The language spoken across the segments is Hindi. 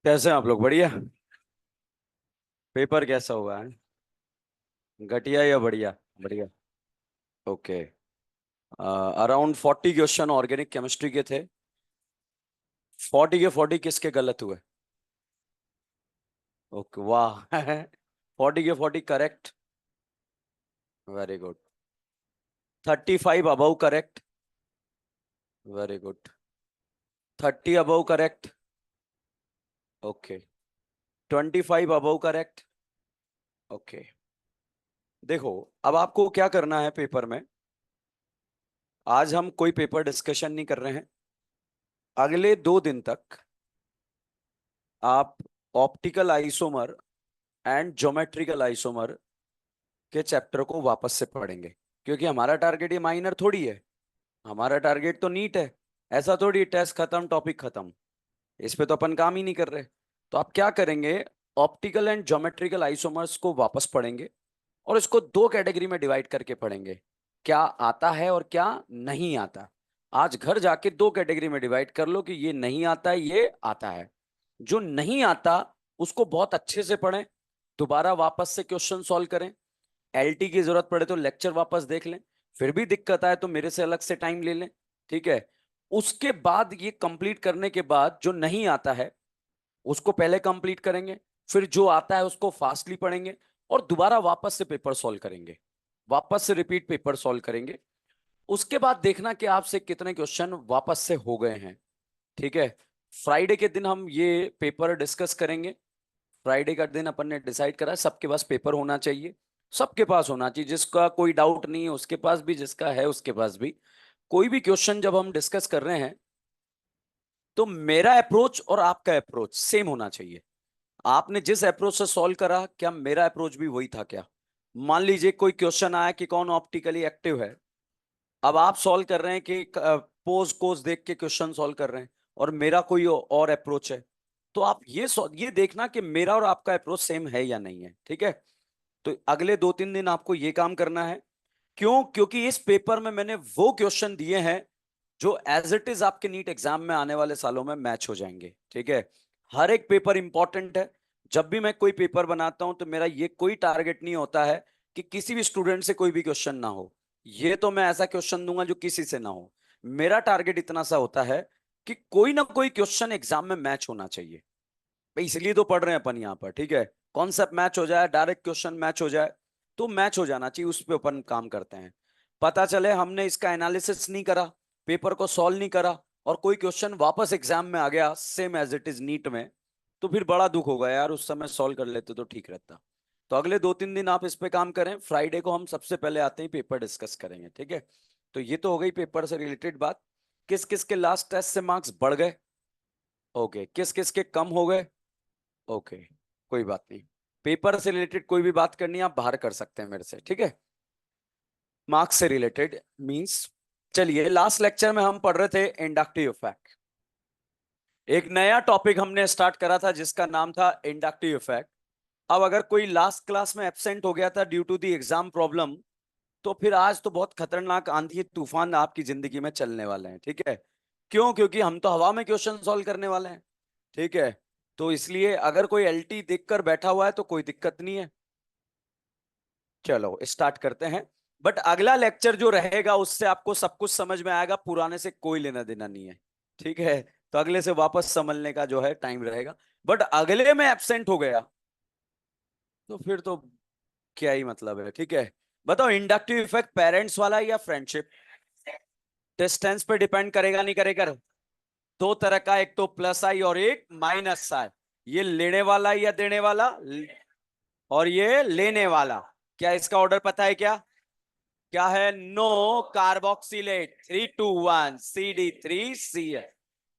कैसे हैं आप लोग? बढ़िया। पेपर कैसा हुआ है? घटिया या बढ़िया? बढ़िया। Okay. Around 40 question organic chemistry के थे। 40 के 40 किसके गलत हुए? ओके, वाह। 40 के 40 correct. Very good. 35 above correct. Very good. 30 above correct. Okay. 25 above correct. Okay. देखो, अब आपको क्या करना है पेपर में। आज हम कोई पेपर डिस्कशन नहीं कर रहे हैं। अगले 2 दिन तक आप optical isomer and geometrical isomer के चैप्टर को वापस से पढ़ेंगे। क्योंकि हमारा टारगेट ये माइनर थोड़ी है। हमारा टारगेट तो नीट है। ऐसा थोड़ी टेस्ट खत्म टॉपिक खत्म। इस पे तो अपन काम ही नहीं कर रहे। तो आप क्या करेंगे? ऑप्टिकल एंड ज्योमेट्रिकल आइसोमर्स को वापस पढ़ेंगे और इसको 2 कैटेगरी में डिवाइड करके पढ़ेंगे। क्या आता है और क्या नहीं आता। आज घर जाके 2 कैटेगरी में डिवाइड कर लो कि ये नहीं आता है, ये आता है। जो नहीं आता उसको बहुत अच्छे से पढ़ें। दोबारा वापस से क्वेश्चन सॉल्व करें। एलटी की जरूरत पड़े तो लेक्चर वापस देख लें। फिर भी दिक्कत आए तो मेरे से अलग से टाइम ले लें। ठीक है। उसके बाद ये कंप्लीट करने के बाद जो नहीं आता है उसको पहले कंप्लीट करेंगे। फिर जो आता है उसको फास्टली पढ़ेंगे और दोबारा वापस से पेपर सॉल्व करेंगे। वापस से रिपीट पेपर सॉल्व करेंगे। उसके बाद देखना कि आपसे कितने क्वेश्चन वापस से हो गए हैं। ठीक है। फ्राइडे के दिन हम ये पेपर डिस्कस करेंगे। फ्राइडे का दिन अपन ने डिसाइड करा है, सबके पास पेपर होना चाहिए। सबके पास होना चाहिए, जिसका कोई डाउट नहीं है उसके पास भी, जिसका है उसके पास भी। कोई भी क्वेश्चन जब हम डिस्कस कर रहे हैं तो मेरा अप्रोच और आपका अप्रोच सेम होना चाहिए। आपने जिस अप्रोच से सॉल्व करा, क्या मेरा अप्रोच भी वही था क्या? मान लीजिए कोई क्वेश्चन आया कि कौन ऑप्टिकली एक्टिव है। अब आप सॉल्व कर रहे हैं कि पोज कोज देख के क्वेश्चन सॉल्व कर रहे हैं और मेरा कोई और अप्रोच है। तो आप ये देखना कि मेरा और आपका अप्रोच सेम है या नहीं है। ठीक है। तो अगले 2-3 दिन आपको ये काम करना है। क्यों? क्योंकि इस पेपर में मैंने वो क्वेश्चन दिए हैं जो एज इट इज आपके नीट एग्जाम में आने वाले सालों में मैच हो जाएंगे। ठीक है। हर एक पेपर इंपॉर्टेंट है। जब भी मैं कोई पेपर बनाता हूं तो मेरा ये कोई टारगेट नहीं होता है कि किसी भी स्टूडेंट से कोई भी क्वेश्चन ना हो। ये तो मैं ऐसा क्वेश्चन दूंगा जो किसी से ना हो। मेरा टारगेट इतना सा होता है कि कोई ना कोई क्वेश्चन एग्जाम में मैच होना चाहिए। भाई इसलिए तो पढ़ रहे हैं अपन यहाँ पर। ठीक है। कॉन्सेप्ट मैच हो जाए, डायरेक्ट क्वेश्चन मैच हो जाए, तो मैच हो जाना चाहिए, उस पर अपन काम करते हैं। पता चले हमने इसका एनालिसिस नहीं करा, पेपर को सॉल्व नहीं करा और कोई क्वेश्चन वापस एग्जाम में आ गया same as it is NEET में, तो फिर बड़ा दुख होगा यार। उस समय सॉल्व कर लेते तो ठीक रहता। तो अगले 2-3 दिन आप इस पे काम करें। फ्राइडे को हम सबसे पहले आते ही पेपर डिस्कस करेंगे। ठीक है। तो ये तो हो गई पेपर से रिलेटेड बात। किस किस के लास्ट टेस्ट से मार्क्स बढ़ गए? ओके। किस किस के कम हो गए? ओके। कोई बात नहीं। पेपर से रिलेटेड कोई भी बात करनी है आप बाहर कर सकते हैं मेरे से। ठीक है। मार्क्स से रिलेटेड मींस। चलिए, लास्ट लेक्चर में हम पढ़ रहे थे इंडक्टिव इफेक्ट। एक नया टॉपिक हमने स्टार्ट करा था जिसका नाम था इंडक्टिव इफेक्ट। अब अगर कोई लास्ट क्लास में एब्सेंट हो गया था due to the exam problem, तो फिर आज तो बहुत खतरनाक आंधी तूफान आपकी जिंदगी में चलने वाले हैं। ठीक है। क्यों? क्योंकि हम तो हवा में क्वेश्चन सॉल्व करने वाले हैं। ठीक है। तो इसलिए अगर कोई एलटी देखकर बैठा हुआ है तो कोई दिक्कत नहीं है। चलो स्टार्ट करते हैं। बट अगला लेक्चर जो रहेगा उससे आपको सब कुछ समझ में आएगा, पुराने से कोई लेना देना नहीं है। ठीक है। तो अगले से वापस समझने का जो है टाइम रहेगा। बट अगले में एब्सेंट हो गया तो फिर तो क्या ही मतलब है। ठीक है। बताओ, इंडक्टिव इफेक्ट पेरेंट्स वाला है या फ्रेंडशिप? डिस्टेंस पे डिपेंड करेगा नहीं करेगा? दो तरह का, एक तो प्लस आई और एक माइनस आई। ये लेने वाला या देने वाला? और ये लेने वाला। क्या इसका ऑर्डर पता है क्या? क्या है? नो कार्बोक्सिलेट 3 2 1 CD3 सी।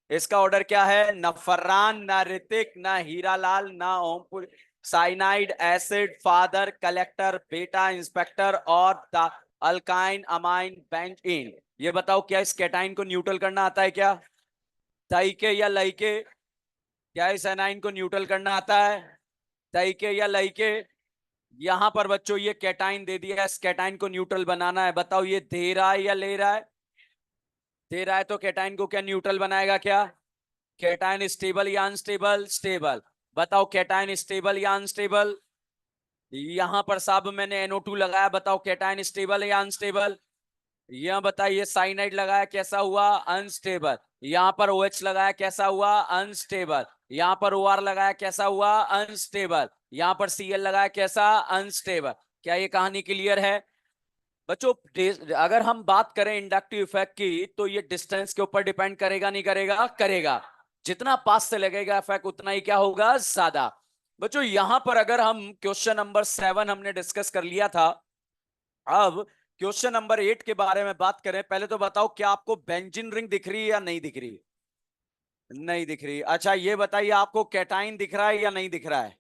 इसका ऑर्डर क्या है? न फर्रान, न ऋतिक, न हीरालाल, न ओमपुर। साइनाइड एसिड फादर कलेक्टर बेटा इंस्पेक्टर और द अल्काइन अमाइन बेंजीन। ये बताओ, क्या इस कैटाइन को न्यूट्रल करना आता है क्या? ताइके या लाइके? क्या इस एनाइन को न्यूट्रल करना आता है? ताइके या लाइके? यहां पर बच्चों ये कैटाइन दे दिया है, इस कैटाइन को न्यूट्रल बनाना है। बताओ ये दे रहा है या ले रहा है? दे रहा है तो कैटाइन को क्या न्यूट्रल बनाएगा क्या? कैटायन स्टेबल या अनस्टेबल? स्टेबल। बताओ कैटायन स्टेबल या अनस्टेबल? यहां पर साहब मैंने NO2 लगाया, बताओ कैटायन स्टेबल है या अनस्टेबल? यह बताइए साइनाइड लगाया कैसा हुआ? अनस्टेबल। यहां पर OH लगाया कैसा हुआ? अनस्टेबल। यहां पर OR लगाया कैसा हुआ? अनस्टेबल। यहां पर Cl लगाया कैसा? अनस्टेबल। क्या ये कहानी क्लियर है बच्चों? अगर हम बात करें इंडक्टिव इफेक्ट की तो ये डिस्टेंस के ऊपर डिपेंड करेगा नहीं करेगा? करेगा। जितना पास से लगेगा इफेक्ट उतना ही क्या होगा? ज्यादा। बच्चों यहां पर अगर हम क्वेश्चन नंबर 7 हमने डिस्कस कर लिया था, अब क्वेश्चन नंबर 8 के बारे में बात करें। पहले तो बताओ क्या आपको बेंजीन रिंग दिख रही है या नहीं दिख रही? नहीं दिख रही। अच्छा ये बताइए आपको कैटाइन दिख रहा है या नहीं दिख रहा है?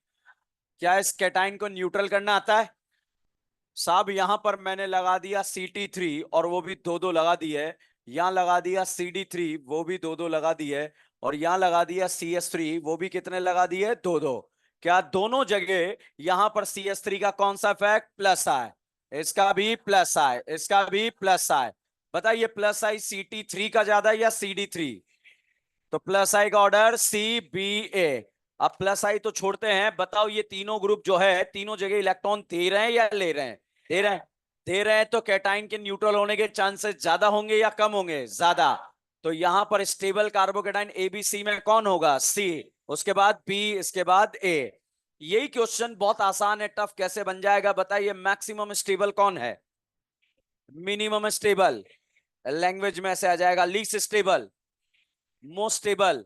क्या इस कैटाइन को न्यूट्रल करना आता है? साहब यहां पर मैंने लगा दिया CT3 और वो भी दो दो लगा दी है। यहां लगा दिया CD3, वो भी दो दो लगा दी है। और यहां लगा दिया CS3, वो भी कितने लगा दिए? दो दो। क्या दोनों जगह यहां पर CS3 का कौन सा इफेक्ट? प्लस आए। इसका भी प्लस आए, इसका भी प्लस आए। बताइए प्लस आई CT3 का ज्यादा या CD3? तो प्लस आई का ऑर्डर CBA। अब प्लस आई तो छोड़ते हैं, बताओ ये तीनों ग्रुप जो है तीनों जगह इलेक्ट्रॉन दे रहे हैं या ले रहे हैं? दे रहे हैं। दे रहे हैं तो कैटाइन के न्यूट्रल होने के चांसेस ज्यादा होंगे या कम होंगे? ज्यादा। तो यहां पर स्टेबल कार्बोकेटाइन ABC में कौन होगा? C। उसके बाद B, इसके बाद A। यही क्वेश्चन बहुत आसान है, टफ कैसे बन जाएगा बताइए? मैक्सिमम स्टेबल कौन है? Minimum stable. लैंग्वेज में ऐसे आ जाएगा, least stable, most stable,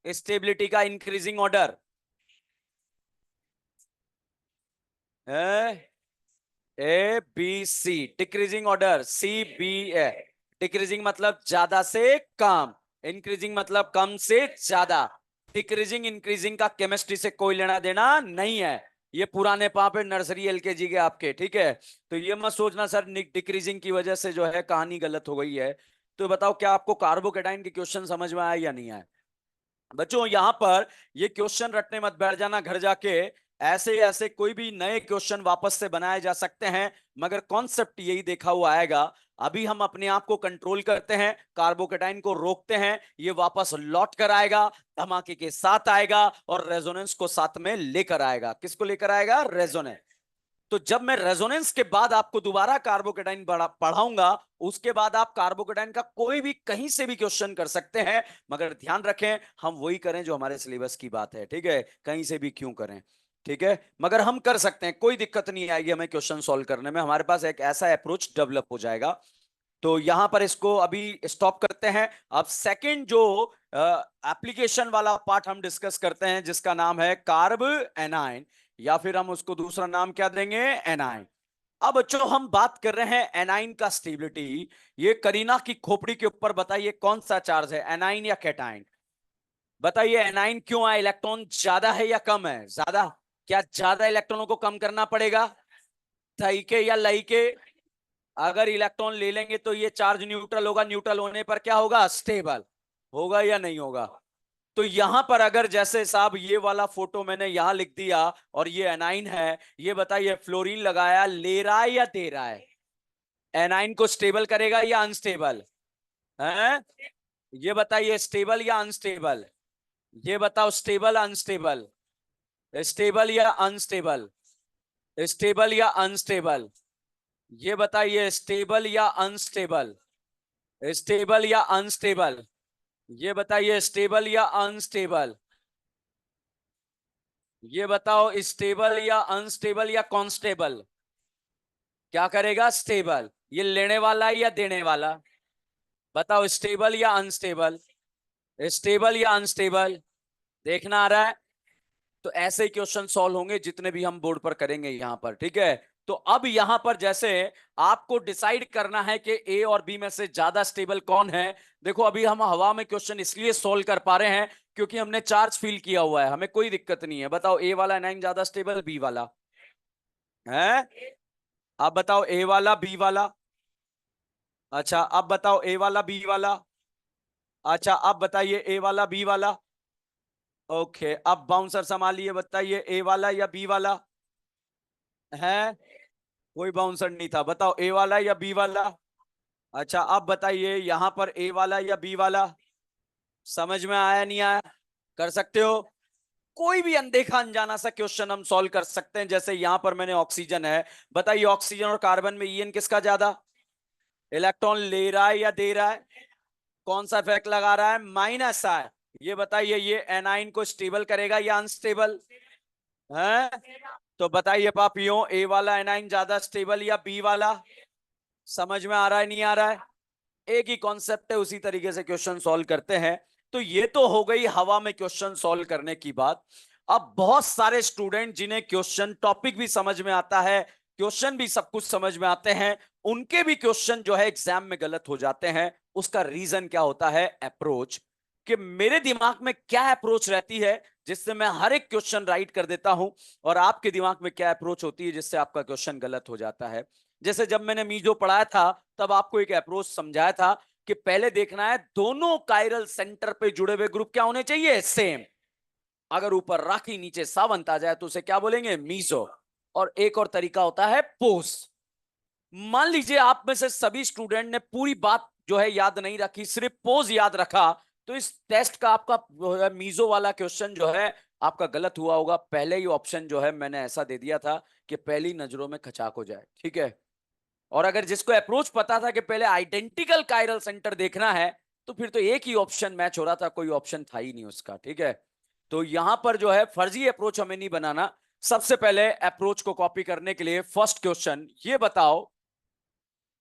stability का इंक्रीजिंग ऑर्डर है ABC। Decreasing order CBA। Decreasing मतलब ज्यादा से कम, इंक्रीजिंग मतलब कम से ज्यादा। डिक्रीजिंग इंक्रीजिंग का केमिस्ट्री से कोई लेना देना नहीं है। ये पुराने पाप है नर्सरी LKG के आपके, ठीक है? तो ये मत सोचना सर डिक्रीजिंग की वजह से जो है कहानी गलत हो गई है। तो बताओ क्या आपको कार्बोकेटाइन के क्वेश्चन समझ में आया या नहीं आया? बच्चों यहां पर ये क्वेश्चन रटने मत बैठ जाना घर जाके। ऐसे ऐसे कोई भी नए क्वेश्चन वापस से बनाए जा सकते हैं, मगर कॉन्सेप्ट यही देखा हुआ आएगा। अभी हम अपने आप को कंट्रोल करते हैं, कार्बोकेटाइन को रोकते हैं, ये वापस लौट कर आएगा, धमाके के साथ आएगा और रेजोनेंस को साथ में लेकर आएगा। किसको लेकर आएगा? रेजोनेंस। तो जब मैं रेजोनेंस के बाद आपको दोबारा कार्बोकेटाइन पढ़ाऊंगा, उसके बाद आप कार्बोकेटाइन का कोई भी कहीं से भी क्वेश्चन कर सकते हैं। मगर ध्यान रखें हम वही करें जो हमारे सिलेबस की बात है, ठीक है? कहीं से भी क्यों करें, ठीक है? मगर हम कर सकते हैं, कोई दिक्कत नहीं आएगी हमें क्वेश्चन सॉल्व करने में। हमारे पास एक ऐसा अप्रोच डेवलप हो जाएगा। तो यहां पर इसको अभी स्टॉप करते हैं। अब सेकंड जो एप्लीकेशन वाला पार्ट हम डिस्कस करते हैं, जिसका नाम है कार्ब एनाइन, या फिर हम उसको दूसरा नाम क्या देंगे? एनाइन। अब बच्चों हम बात कर रहे हैं एनाइन का स्टेबिलिटी। ये करीना की खोपड़ी के ऊपर बताइए कौन सा चार्ज है, एनाइन या कैटाइन? बताइए एनाइन क्यों है? इलेक्ट्रॉन ज्यादा है या कम है? ज्यादा। क्या ज्यादा इलेक्ट्रॉनों को कम करना पड़ेगा? थई के या लई के? अगर इलेक्ट्रॉन ले लेंगे तो ये चार्ज न्यूट्रल होगा, न्यूट्रल होने पर क्या होगा? स्टेबल होगा या नहीं होगा? तो यहां पर अगर जैसे साहब ये वाला फोटो मैंने यहां लिख दिया और ये एनाइन है, ये बताइए फ्लोरीन लगाया, ले रहा है या दे रहा है? एनाइन को स्टेबल करेगा या अनस्टेबल है? ये बताइए स्टेबल या अनस्टेबल? ये बताओ स्टेबल अनस्टेबल? स्टेबल या अनस्टेबल? स्टेबल या अनस्टेबल? ये बताइए स्टेबल या अनस्टेबल? स्टेबल या अनस्टेबल? ये बताइए स्टेबल या अनस्टेबल? ये बताओ स्टेबल या अनस्टेबल या कॉन्स्टेबल? क्या करेगा? स्टेबल। ये लेने वाला है या देने वाला? बताओ स्टेबल या अनस्टेबल? स्टेबल या अनस्टेबल? देखना आ रहा है? तो ऐसे ही क्वेश्चन सॉल्व होंगे जितने भी हम बोर्ड पर करेंगे यहां पर, ठीक है? तो अब यहां पर जैसे आपको डिसाइड करना है कि ए और बी में से ज्यादा स्टेबल कौन है। देखो अभी हम हवा में क्वेश्चन इसलिए सॉल्व कर पा रहे हैं क्योंकि हमने चार्ज फील किया हुआ है, हमें कोई दिक्कत नहीं है। बताओ ए वाला एनाइन ज्यादा स्टेबल, बी वाला? है? अब बताओ ए वाला बी वाला? अच्छा अब बताओ ए वाला बी वाला? अच्छा अब बताइए ए वाला बी वाला? ओके अब बाउंसर संभालिए, बताइए ए वाला या बी वाला? है? कोई बाउंसर नहीं था, बताओ ए वाला या बी वाला? अच्छा अब बताइए यहां पर ए वाला या बी वाला? समझ में आया नहीं आया? कर सकते हो। कोई भी अनदेखा अनजाना सा क्वेश्चन हम सॉल्व कर सकते हैं। जैसे यहां पर मैंने ऑक्सीजन है, बताइए ऑक्सीजन और कार्बन में ईएन किसका ज्यादा? इलेक्ट्रॉन ले रहा है या दे रहा है? कौन सा इफेक्ट लगा रहा है? माइनस है। ये बताइए ये एनाइन को स्टेबल करेगा या अनस्टेबल है? तो बताइए पापियों, ए वाला एनाइन ज्यादा स्टेबल या बी वाला? समझ में आ रहा है नहीं आ रहा है? एक ही कॉन्सेप्ट है, उसी तरीके से क्वेश्चन सॉल्व करते हैं। तो ये तो हो गई हवा में क्वेश्चन सॉल्व करने की बात। अब बहुत सारे स्टूडेंट जिन्हें क्वेश्चन टॉपिक भी समझ में आता है, क्वेश्चन भी सब कुछ समझ में आते हैं, उनके भी क्वेश्चन जो है एग्जाम में गलत हो जाते हैं। उसका रीजन क्या होता है? अप्रोच। कि मेरे दिमाग में क्या अप्रोच रहती है जिससे मैं हर एक क्वेश्चन राइट कर देता हूं, और आपके दिमाग में क्या अप्रोच होती है जिससे आपका क्वेश्चन गलत हो जाता है। जैसे जब मैंने मीजो पढ़ाया था, तब आपको एक अप्रोच समझाया था कि पहले देखना है दोनों कायरल सेंटर पे जुड़े हुए ग्रुप क्या होने चाहिए? सेम। अगर ऊपर राखी नीचे सावंत आ जाए तो उसे क्या बोलेंगे? मीजो। और एक और तरीका होता है पोस। मान लीजिए आप में से सभी स्टूडेंट ने पूरी बात जो है याद नहीं रखी, सिर्फ पोज याद रखा, तो इस टेस्ट का आपका मीजो वाला क्वेश्चन जो है आपका गलत हुआ होगा। पहले ही ऑप्शन जो है मैंने ऐसा दे दिया था कि पहली नजरों में खचाक हो जाए, ठीक है। और अगर जिसको अप्रोच पता था कि पहले आइडेंटिकल कायरल सेंटर देखना है, तो फिर तो एक ही ऑप्शन मैच हो रहा था, कोई ऑप्शन था ही नहीं उसका, ठीक है। तो यहां पर जो है फर्जी अप्रोच हमें नहीं बनाना। सबसे पहले अप्रोच को कॉपी करने के लिए फर्स्ट क्वेश्चन ये बताओ,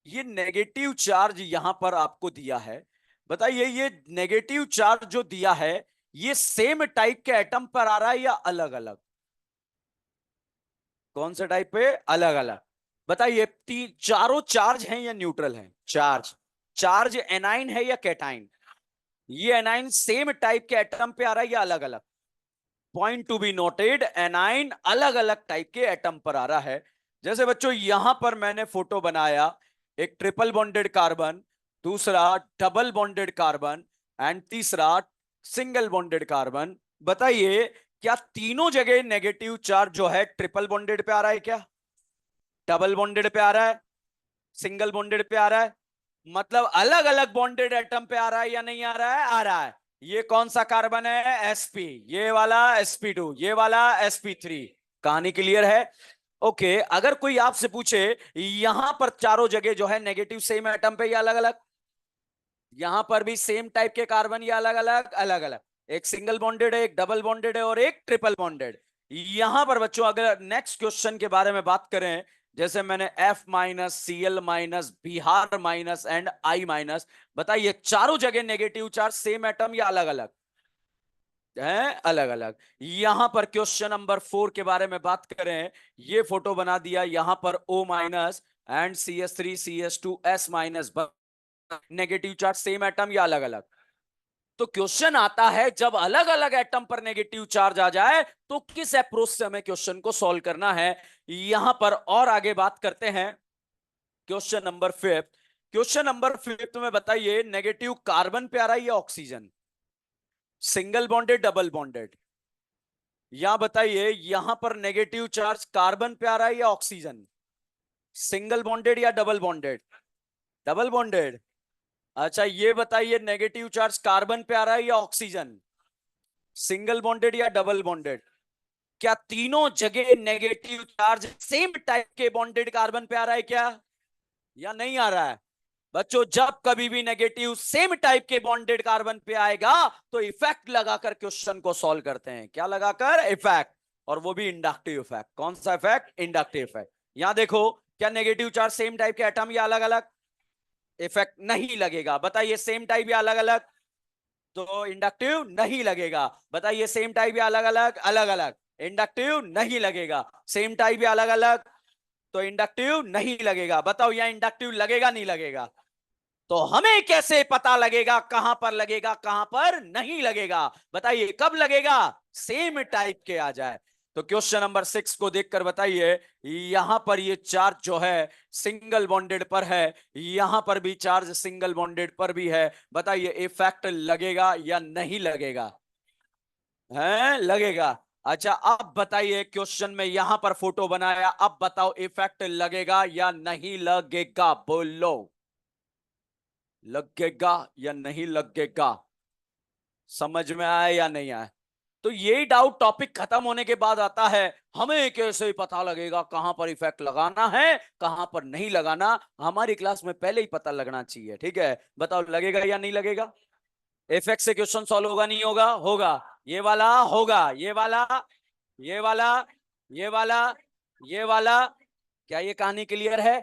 ये नेगेटिव चार्ज यहां पर आपको दिया है, बताइए ये नेगेटिव चार्ज जो दिया है ये सेम टाइप के एटम पर आ रहा है या अलग अलग? कौन से टाइप पे? अलग अलग। बताइए चारों चार्ज हैं या न्यूट्रल हैं? चार्ज। चार्ज एनाइन है या कैटाइन? ये एनाइन सेम टाइप के एटम पे आ रहा है या अलग अलग? Point to be noted, A9 अलग अलग टाइप के एटम पर आ रहा है। जैसे बच्चों यहां पर मैंने फोटो बनाया, एक ट्रिपल बॉन्डेड कार्बन, दूसरा डबल बॉन्डेड कार्बन, एंड तीसरा सिंगल बॉन्डेड कार्बन। बताइए क्या तीनों जगह नेगेटिव चार्ज जो है ट्रिपल बॉन्डेड पे आ रहा है क्या? डबल बॉन्डेड पे आ रहा है? सिंगल बॉन्डेड पे आ रहा है? मतलब अलग अलग बॉन्डेड एटम पे आ रहा है या नहीं आ रहा है? आ रहा है। ये कौन सा कार्बन है? sp। ये वाला sp2, ये वाला sp3। कहानी क्लियर है? ओके। अगर कोई आपसे पूछे यहां पर चारों जगह जो है नेगेटिव सेम एटम पे या अलग अलग, यहां पर भी सेम टाइप के कार्बन या अलग अलग? अलग अलग। एक सिंगल बॉन्डेड है, एक डबल बॉन्डेड है और एक ट्रिपल बॉन्डेड। यहां पर बच्चों अगर नेक्स्ट क्वेश्चन के बारे में बात करें, जैसे मैंने F minus, Cl minus, Br minus and I minus, बताइए चारों जगह नेगेटिव चार्ज सेम एटम या अलग अलग है? अलग अलग। यहां पर क्वेश्चन नंबर 4 के बारे में बात करें, ये फोटो बना दिया, यहां पर O minus and CH3 CH2 S minus, negative charge same atom या अलग अलग? तो क्वेश्चन आता है जब अलग अलग एटम पर नेगेटिव चार्ज आ जाए तो किस अप्रोच से हमें क्वेश्चन को सॉल्व करना है। यहां पर और आगे बात करते हैं। क्वेश्चन नंबर 5, क्वेश्चन नंबर 5 में बताइए नेगेटिव कार्बन पे आ रहा है या oxygen? Single bonded double bonded? या बताइए यहां पर नेगेटिव चार्ज कार्बन पे आ रहा है या ऑक्सीजन? सिंगल बॉन्डेड या डबल बॉन्डेड? Double bonded. अच्छा ये बताइए नेगेटिव चार्ज कार्बन पे आ रहा है या ऑक्सीजन? सिंगल बॉन्डेड या डबल बॉन्डेड? क्या तीनों जगह नेगेटिव चार्ज सेम टाइप के बॉन्डेड कार्बन पे आ रहा है क्या, या नहीं आ रहा है? बच्चों जब कभी भी नेगेटिव सेम टाइप के बॉन्डेड कार्बन पे आएगा तो इफेक्ट लगाकर क्वेश्चन को सॉल्व करते हैं। क्या लगाकर? इफेक्ट। और वो भी इंडक्टिव इफेक्ट। कौन सा इफेक्ट? Inductive effect. यहां देखो, क्या नेगेटिव चार्ज सेम टाइप के एटम या अलग अलग? इफेक्ट नहीं लगेगा। बताइए सेम टाइप या अलग अलग? तो इंडक्टिव नहीं लगेगा। बताइए सेम टाइप या अलग अलग? अलग अलग। इंडक्टिव नहीं लगेगा। सेम टाइप या अलग अलग? तो इंडक्टिव नहीं लगेगा। बताओ यहां इंडक्टिव लगेगा नहीं लगेगा? तो हमें कैसे पता लगेगा कहां पर लगेगा कहां पर नहीं लगेगा? बताइए कब लगेगा? सेम टाइप के आ जाए। तो क्वेश्चन नंबर 6 को देखकर बताइए, यहां पर ये चार्ज जो है सिंगल बॉन्डेड पर है, यहां पर भी चार्ज सिंगल बॉन्डेड पर भी है। बताइए इफेक्ट लगेगा या नहीं लगेगा? है लगेगा। अच्छा अब बताइए क्वेश्चन में यहां पर फोटो बनाया, अब बताओ इफेक्ट लगेगा या नहीं लगेगा? बोलो लगेगा या नहीं लगेगा? समझ में आया या नहीं आया? तो यही डाउट टॉपिक खत्म होने के बाद आता है, हमें कैसे पता लगेगा कहां पर इफेक्ट लगाना है कहां पर नहीं लगाना? हमारी क्लास में पहले ही पता लगना चाहिए, ठीक है? बताओ लगेगा या नहीं लगेगा? इफेक्ट से क्वेश्चन सॉल्व होगा नहीं होगा? होगा। ये वाला होगा, ये वाला, ये वाला, ये वाला, ये वाला। क्या ये कहानी क्लियर है?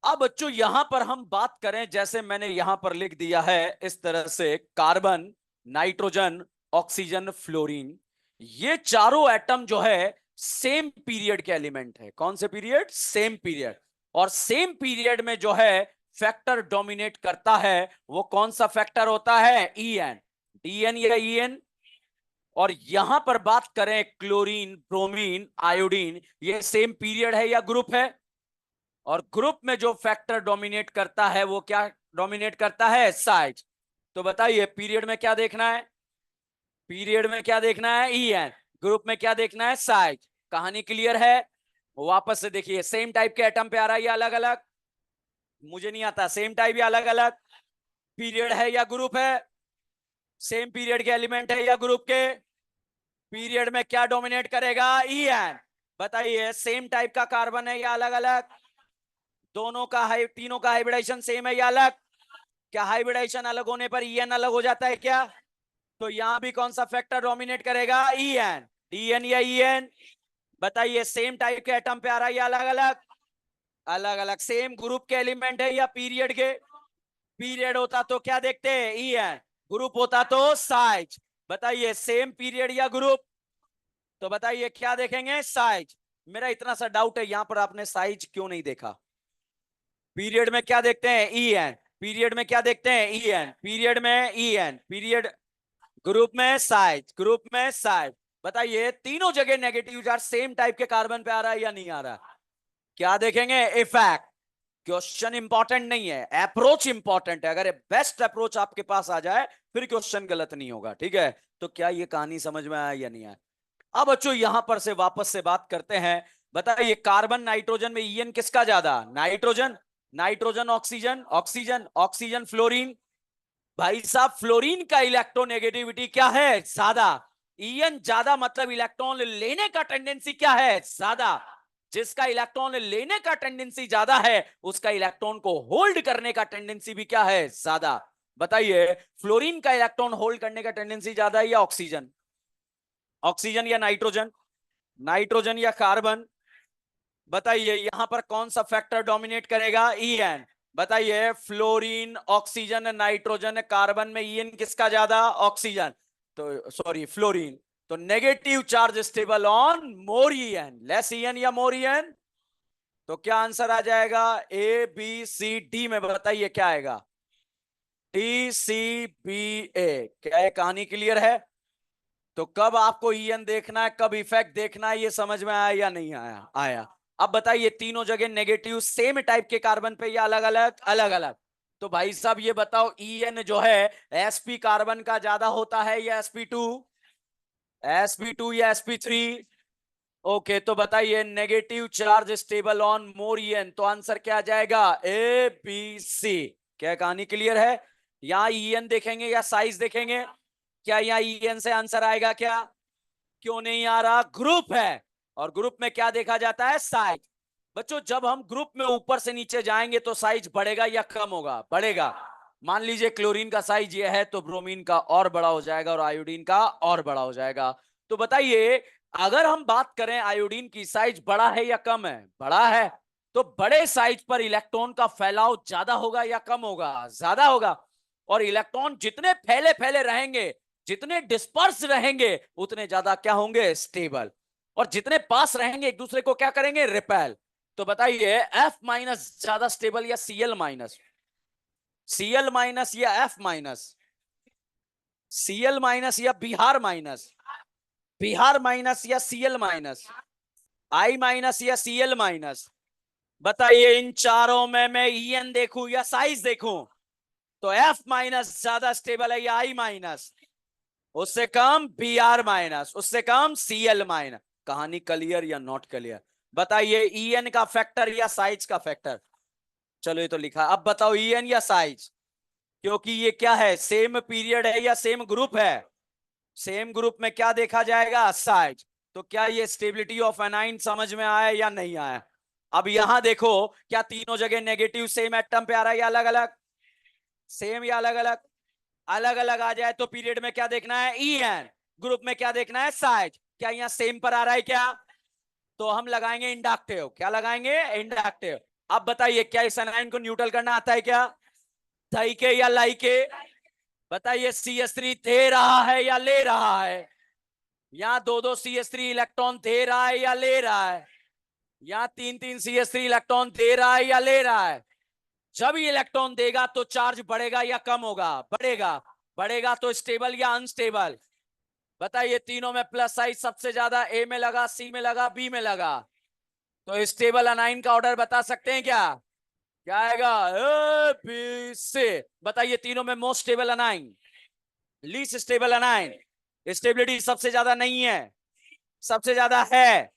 अब बच्चों यहां पर हम बात करें, जैसे मैंने यहां पर लिख दिया है इस तरह से, कार्बन, नाइट्रोजन, ऑक्सीजन, फ्लोरीन, ये चारों एटम जो है सेम पीरियड के एलिमेंट है। कौन से पीरियड? Same period. और सेम पीरियड में जो है फैक्टर डोमिनेट करता है, वो कौन सा फैक्टर होता है? ईएन, डीएन या ईएन। और यहां पर बात करें क्लोरीन, ब्रोमीन, आयोडीन, ये सेम पीरियड है या ग्रुप है? और ग्रुप में जो फैक्टर डोमिनेट करता है वो क्या डोमिनेट करता है? साइज। तो बताइए पीरियड में क्या देखना है? पीरियड में क्या देखना है? ईएन। ग्रुप में क्या देखना है? साइज। कहानी क्लियर है? वापस से देखिए, सेम टाइप के एटम पे आ रहा है या अलग अलग? मुझे नहीं आता, सेम टाइप या अलग अलग? पीरियड है या ग्रुप है? सेम पीरियड के एलिमेंट है या ग्रुप के? पीरियड में क्या डोमिनेट करेगा? ईएन। बताइए सेम टाइप का कार्बन है या अलग अलग? दोनों का तीनों का हाइब्रिडाइजेशन सेम है या अलग? क्या हाइब्रिडाइजेशन अलग होने पर ईएन अलग हो जाता है क्या? तो यहां भी कौन सा फैक्टर डोमिनेट करेगा? ईएन। डीएन या ईएन? बताइए सेम टाइप के एटम पे आ रहा है या अलग अलग? अलग अलग। सेम ग्रुप के एलिमेंट है या पीरियड के? पीरियड होता तो क्या देखते हैं? ईएन। ग्रुप होता तो साइज। बताइए सेम पीरियड या ग्रुप? तो बताइए क्या देखेंगे? साइज। मेरा इतना सा डाउट है, यहां पर आपने साइज क्यों नहीं देखा? पीरियड में क्या देखते हैं? ईएन। पीरियड में क्या देखते हैं? ईएन। पीरियड में ईएन। पीरियड, ग्रुप में साइज, ग्रुप में साइज। बताइए तीनों जगह नेगेटिव चार्ज सेम टाइप के कार्बन पे आ रहा है या नहीं आ रहा? क्या देखेंगे? इफेक्ट। क्वेश्चन इंपॉर्टेंट नहीं है, अप्रोच इंपॉर्टेंट है। अगर बेस्ट अप्रोच आपके पास आ जाए फिर क्वेश्चन गलत नहीं होगा, ठीक है? तो क्या ये कहानी समझ में आया या नहीं आया? अब बच्चों यहां पर से वापस से बात करते हैं। बताइए कार्बन नाइट्रोजन में ईएन किसका ज्यादा? Nitrogen. Nitrogen oxygen, oxygen, oxygen fluorine. भाई साहब फ्लोरीन का इलेक्ट्रोनेगेटिविटी क्या है? ज्यादा। ईएन ज्यादा मतलब इलेक्ट्रॉन लेने का टेंडेंसी क्या है? ज्यादा। जिसका इलेक्ट्रॉन लेने का टेंडेंसी ज्यादा है उसका इलेक्ट्रॉन को होल्ड करने का टेंडेंसी भी क्या है? ज्यादा। बताइए फ्लोरीन का इलेक्ट्रॉन होल्ड करने का टेंडेंसी ज्यादा है या ऑक्सीजन? ऑक्सीजन या नाइट्रोजन? नाइट्रोजन या कार्बन? बताइए यहां पर कौन सा फैक्टर डोमिनेट करेगा? ईएन। बताइए फ्लोरीन, ऑक्सीजन, नाइट्रोजन, कार्बन में ईएन किसका ज्यादा? ऑक्सीजन, तो सॉरी फ्लोरीन। तो negative charge stable on more EN, less EN या मोर ईएन? तो क्या आंसर आ जाएगा? ए बी सी डी में बताइए क्या आएगा? डी सी बी ए। क्या ये कहानी क्लियर है? तो कब आपको ईएन देखना है, कब इफेक्ट देखना है, ये समझ में आया या नहीं आया? आया। अब बताइए तीनों जगह नेगेटिव सेम टाइप के कार्बन पे या अलग अलग? अलग अलग। तो भाई साहब ये बताओ ईएन जो है एसपी कार्बन का ज्यादा होता है या sp2? sp2 या sp3? ओके तो बताइए negative charge stable on more EN, तो आंसर क्या आ जाएगा? A B C. क्या कहानी क्लियर है? यहां ईएन देखेंगे या साइज देखेंगे? क्या यहाँ ईएन से आंसर आएगा क्या? क्यों नहीं आ रहा? ग्रुप है, और ग्रुप में क्या देखा जाता है? साइज। बच्चों जब हम ग्रुप में ऊपर से नीचे जाएंगे तो साइज बढ़ेगा या कम होगा? बढ़ेगा। मान लीजिए क्लोरीन का साइज ये है तो ब्रोमीन का और बड़ा हो जाएगा और आयोडीन का और बड़ा हो जाएगा। तो बताइए अगर हम बात करें आयोडीन की, साइज बड़ा है या कम है? बड़ा है। तो बड़े साइज पर इलेक्ट्रॉन का फैलाव ज्यादा होगा या कम होगा? ज्यादा होगा। और इलेक्ट्रॉन जितने फैले फैले रहेंगे, जितने डिस्पर्स रहेंगे, उतने ज्यादा क्या होंगे? स्टेबल। और जितने पास रहेंगे एक दूसरे को क्या करेंगे? रिपेल। तो बताइए एफ माइनस ज्यादा स्टेबल या सीएल माइनस? सीएल माइनस या एफ माइनस? सीएल माइनस या बिहार माइनस? बिहार माइनस या सीएल माइनस? आई माइनस या सीएल माइनस? बताइए इन चारों में मैं ईएन देखूं या साइज देखूं? तो एफ माइनस ज्यादा स्टेबल है या आई माइनस? उससे कम बी आर माइनस, उससे कम सी एल माइनस। कहानी क्लियर या नॉट क्लियर? बताइए ईएन का फैक्टर या साइज का फैक्टर? चलो ये तो लिखा, अब बताओ ईएन या साइज? क्योंकि ये क्या है, सेम पीरियड है या सेम ग्रुप है? सेम ग्रुप में क्या देखा जाएगा, साइज। तो क्या ये स्टेबिलिटी ऑफ एनाइन समझ में आया या नहीं आया? अब यहां देखो, क्या तीनों जगह नेगेटिव सेम एटम पे आ रहा है या अलग अलग? सेम या अलग अलग? अलग अलग आ जाए तो पीरियड में क्या देखना है, ई एन। ग्रुप में क्या देखना है, साइज। क्या यहाँ सेम पर आ रहा है क्या? तो हम लगाएंगे इंडक्टिव। क्या लगाएंगे, इंडक्टिव। अब बताइए, क्या इस एनाइन को न्यूट्रल करना आता है क्या? थाई के या लाई के? बताइए, CS3 दे रहा है या ले रहा है? यहाँ दो दो CS3 इलेक्ट्रॉन दे रहा है या ले रहा है? यहाँ तीन तीन CS3 इलेक्ट्रॉन दे रहा है या ले रहा है? जब ये इलेक्ट्रॉन देगा तो चार्ज बढ़ेगा या कम होगा, बढ़ेगा। बढ़ेगा तो स्टेबल या अनस्टेबल? बताइए, तीनों में प्लस साइज सबसे ज्यादा ए में लगा, सी में लगा, बी में लगा। तो स्टेबल अनाइन का ऑर्डर बता सकते हैं क्या? क्या आएगा, ए बी सी। बताइए, तीनों में most stable anion, least stable anion. Stability सबसे ज्यादा नहीं है, सबसे ज्यादा है।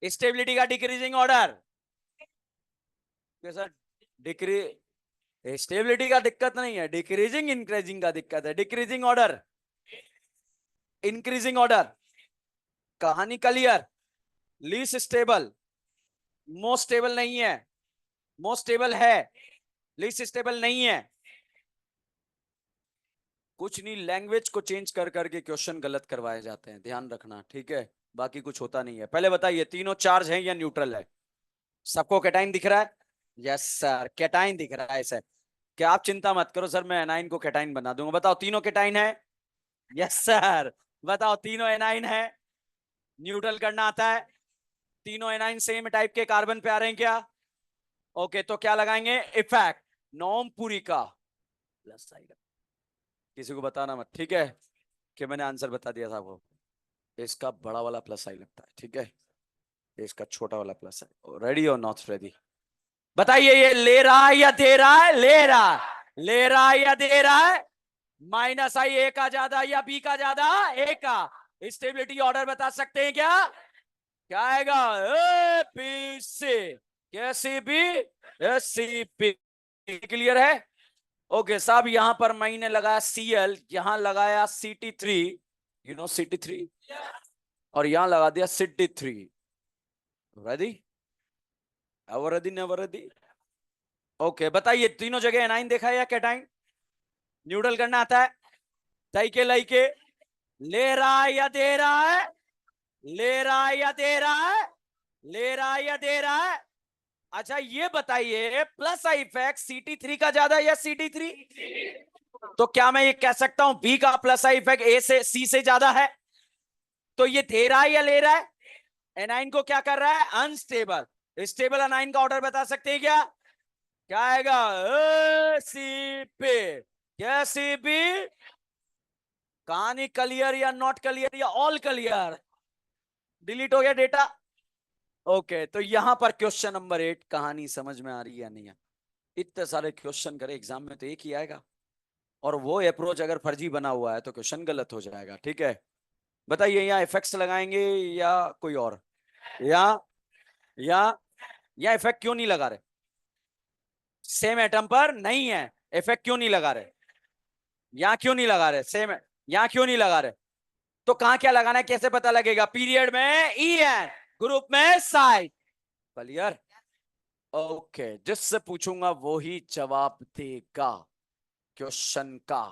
स्टेबिलिटी का डिक्रीजिंग ऑर्डर कैसा? डिक्री स्टेबिलिटी का दिक्कत नहीं है, डिक्रीजिंग इंक्रीजिंग का दिक्कत है। Decreasing order, increasing order. कहानी clear? Least stable, most stable नहीं है, मोस्ट स्टेबल है, लीस्ट स्टेबल नहीं है। कुछ नहीं, लैंग्वेज को चेंज कर करके क्वेश्चन गलत करवाए जाते हैं, ध्यान रखना, ठीक है? बाकी कुछ होता नहीं है। पहले बताइए, तीनों चार्ज है या न्यूट्रल है? सबको कैटाइन दिख रहा है? यस सर, कैटाइन दिख रहा है सर। क्या आप चिंता मत करो सर, मैं एनाइन को कैटाइन बना दूंगा। बताओ, तीनों कैटाइन है? Yes sir. बताओ, तीनों एनाइन है? न्यूट्रल करना आता है? तीनों एनाइन सेम टाइप के कार्बन पे आ रहे हैं क्या? ओके, तो क्या लगाएंगे, इफेक्ट। नॉम पूरी का प्लस साइन। किसी को बताना मत, ठीक है? कि मैंने आंसर बता दिया था आपको। इसका बड़ा वाला प्लस साइन लगता है, ठीक है? इसका छोटा वाला प्लस है। रेडी और नॉट रेडी? बताइए, ये ले रहा है या दे रहा है? ले रहा है। ले रहा है या दे रहा है? माइनस आई, ए का ज्यादा या बी का ज्यादा? ए का। स्टेबिलिटी ऑर्डर बता सकते हैं क्या? क्या आएगा, ए बी सी। कैसी B, S C B. Clear है? ओके साहब, यहां पर मैंने लगाया Cl, यहां लगाया Ct3, यू नो Ct3, और यहां लगा दिया Ct3। Ready? Ever ready, never ready? Okay, बताइए, तीनों जगह एनाइन देखा है या कैटाइन? न्यूट्रल करना आता है? तई के लाई के? ले रहा है या दे रहा है? ले रहा है या दे रहा है? ले रहा है या दे रहा है? अच्छा, ये बताइए, प्लस आई इफेक्ट Ct3 का ज्यादा है या Ct3? तो क्या मैं ये कह सकता हूं बी का प्लस आई इफेक्ट ए से सी से ज्यादा है? तो ये दे रहा है या ले रहा है? एनाइन को क्या कर रहा है, अनस्टेबल। स्टेबल एनाइन का ऑर्डर बता सकते हैं क्या? क्या आएगा, सी पे। क्या सी बी? कहानी क्लियर या नॉट क्लियर या ऑल क्लियर? डिलीट हो गया डेटा? ओके, तो यहां पर क्वेश्चन नंबर 8, कहानी समझ में आ रही है या नहीं है? इतने सारे क्वेश्चन करे एग्जाम में तो एक ही आएगा, और वो अप्रोच अगर फर्जी बना हुआ है तो क्वेश्चन गलत हो जाएगा, ठीक है? बताइए, यहाँ इफेक्ट्स लगाएंगे या कोई और? या या या इफेक्ट क्यों नहीं लगा रहे? सेम एटम पर नहीं है, इफेक्ट क्यों नहीं लगा रहे? यहाँ क्यों नहीं लगा रहे सेम? यहाँ क्यों नहीं लगा रहे? तो कहां क्या लगाना है, कैसे पता लगेगा? पीरियड में ई एन, ग्रुप में साइड। क्लियर? ओके, जिससे पूछूंगा वो ही जवाब देगा क्वेश्चन का।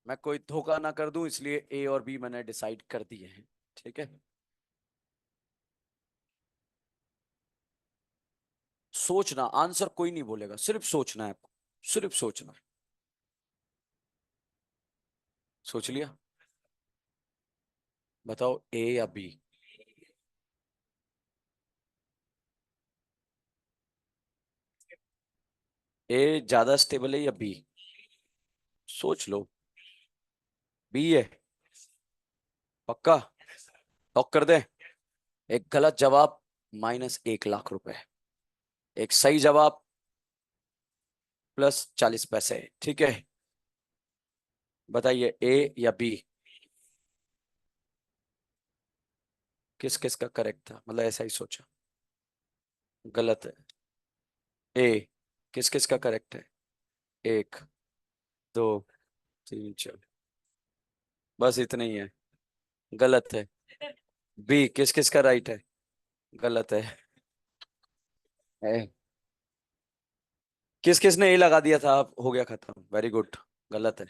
मैं कोई धोखा ना कर दूं, इसलिए ए और बी मैंने डिसाइड कर दिए हैं, ठीक है? सोचना, आंसर कोई नहीं बोलेगा, सिर्फ सोचना है आपको, सिर्फ सोचना है। सोच लिया? बताओ, ए या बी? ए ज्यादा स्टेबल है या बी? सोच लो। बी है? पक्का? लॉक कर दे? एक गलत जवाब -1 लाख रुपए, एक सही जवाब +40 पैसे, ठीक है? बताइए, ए या बी? किस किस का करेक्ट था, मतलब ऐसा ही सोचा? गलत है। ए? किस किस का करेक्ट है? 1 2 3 4, बस इतना ही है। गलत है। बी किस किस का राइट है? गलत है। किस किस ने ए लगा दिया था? हो गया खत्म, वेरी गुड। गलत है।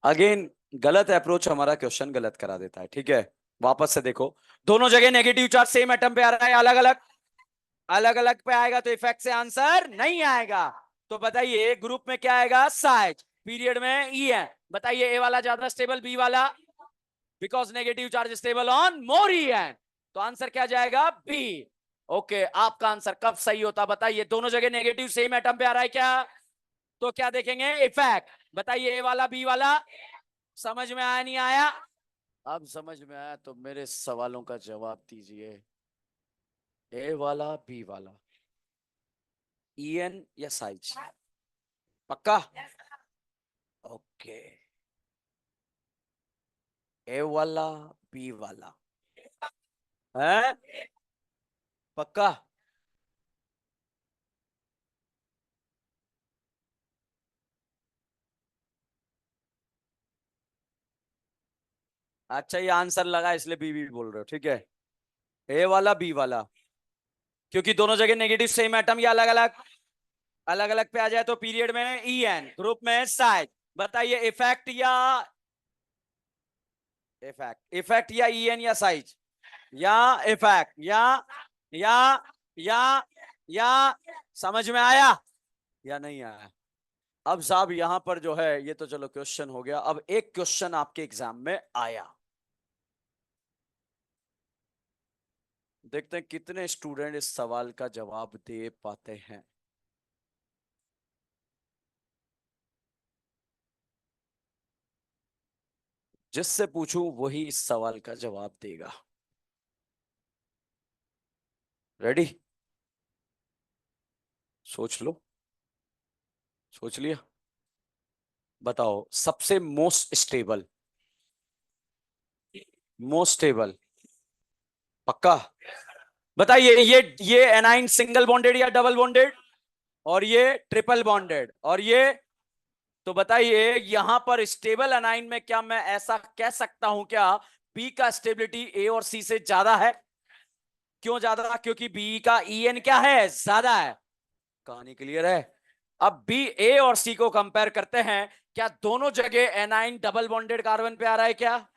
अगेन गलत अप्रोच हमारा क्वेश्चन गलत करा देता है, ठीक है। वापस से देखो, दोनों जगह नेगेटिव चार्ज सेम एटम पे आ रहा है, अलग अलग अलग अलग पे आएगा तो इफेक्ट से आंसर नहीं आएगा। तो बताइए ग्रुप में क्या आएगा? साइज। पीरियड में ई है। बताइए ए वाला ज्यादा स्टेबल, बी वाला? Because negative charge stable on more E N. तो आंसर क्या जाएगा? बी। ओके, आपका आंसर कब सही होता बताइए? दोनों जगह नेगेटिव सेम एटम पे आ रहा है क्या? तो क्या देखेंगे? इफेक्ट। बताइए ए वाला बी वाला? समझ में आया नहीं आया? अब समझ में आया तो मेरे सवालों का जवाब दीजिए। ए वाला बी वाला, ईएन या साइज? पक्का? ओके। ए वाला बी वाला है? पक्का? अच्छा, ये आंसर लगा इसलिए बी बी बोल रहे हो, ठीक है। ए वाला बी वाला, क्योंकि दोनों जगह नेगेटिव सेम एटम या अलग अलग? अलग अलग पे आ जाए तो पीरियड में ई एन, ग्रुप में साइज। बताइए इफेक्ट या इफेक्ट या ई एन या साइज? या इफेक्ट या या या समझ में आया या नहीं आया? अब साहब यहां पर जो है ये तो चलो क्वेश्चन हो गया, अब एक क्वेश्चन आपके एग्जाम में आया। देखते हैं कितने स्टूडेंट इस सवाल का जवाब दे पाते हैं। जिससे पूछूं वही इस सवाल का जवाब देगा। रेडी? सोच लो। सोच लिया? बताओ सबसे मोस्ट स्टेबल। पक्का? बताइए ये एनाइन सिंगल बॉन्डेड या डबल बॉन्डेड? और ये ट्रिपल बॉन्डेड, और ये? तो बताइए यहां पर स्टेबल एनाइन में क्या मैं ऐसा कह सकता हूं क्या बी का स्टेबिलिटी ए और सी से ज्यादा है? क्यों ज्यादा? क्योंकि बी का ई एन क्या है? ज्यादा है। कहानी क्लियर है? अब बी ए और सी को कंपेयर करते हैं, क्या दोनों जगह एनाइन डबल बॉन्डेड कार्बन पे आ रहा है क्या?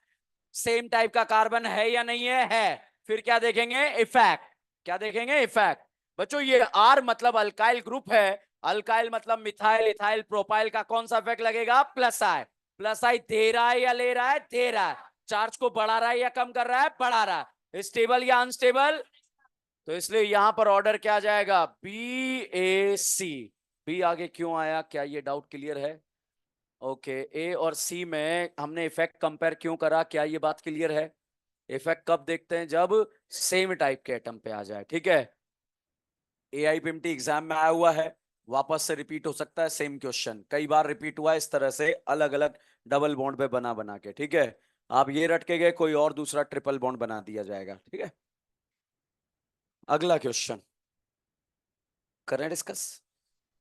सेम टाइप का कार्बन है या नहीं है? फिर क्या देखेंगे? इफेक्ट। क्या देखेंगे? इफेक्ट। बच्चों ये आर मतलब अल्काइल ग्रुप है। अल्काइल मतलब मिथाइल इथाइल प्रोपाइल का कौन सा इफेक्ट लगेगा? प्लस आई। प्लस आई दे रहा है या ले रहा है? दे रहा है। चार्ज को बढ़ा रहा है या कम कर रहा है? बढ़ा रहा है। स्टेबल या अनस्टेबल? तो इसलिए यहां पर ऑर्डर क्या जाएगा? बी ए सी। बी आगे क्यों आया, क्या ये डाउट क्लियर है? ओके, ए और सी में हमने इफेक्ट कंपेयर क्यों करा, क्या ये बात क्लियर है? इफेक्ट कब देखते हैं? जब सेम टाइप के एटम पे आ जाए, ठीक है। एआईपीएमटी एग्जाम में आया हुआ है, वापस से रिपीट हो सकता है सेम क्वेश्चन, कई बार रिपीट हुआ है इस तरह से अलग अलग डबल बॉन्ड पे बना बना के, ठीक है। आप ये रट के गए, कोई और दूसरा ट्रिपल बॉन्ड बना दिया जाएगा, ठीक है। अगला क्वेश्चन करें डिस्कस।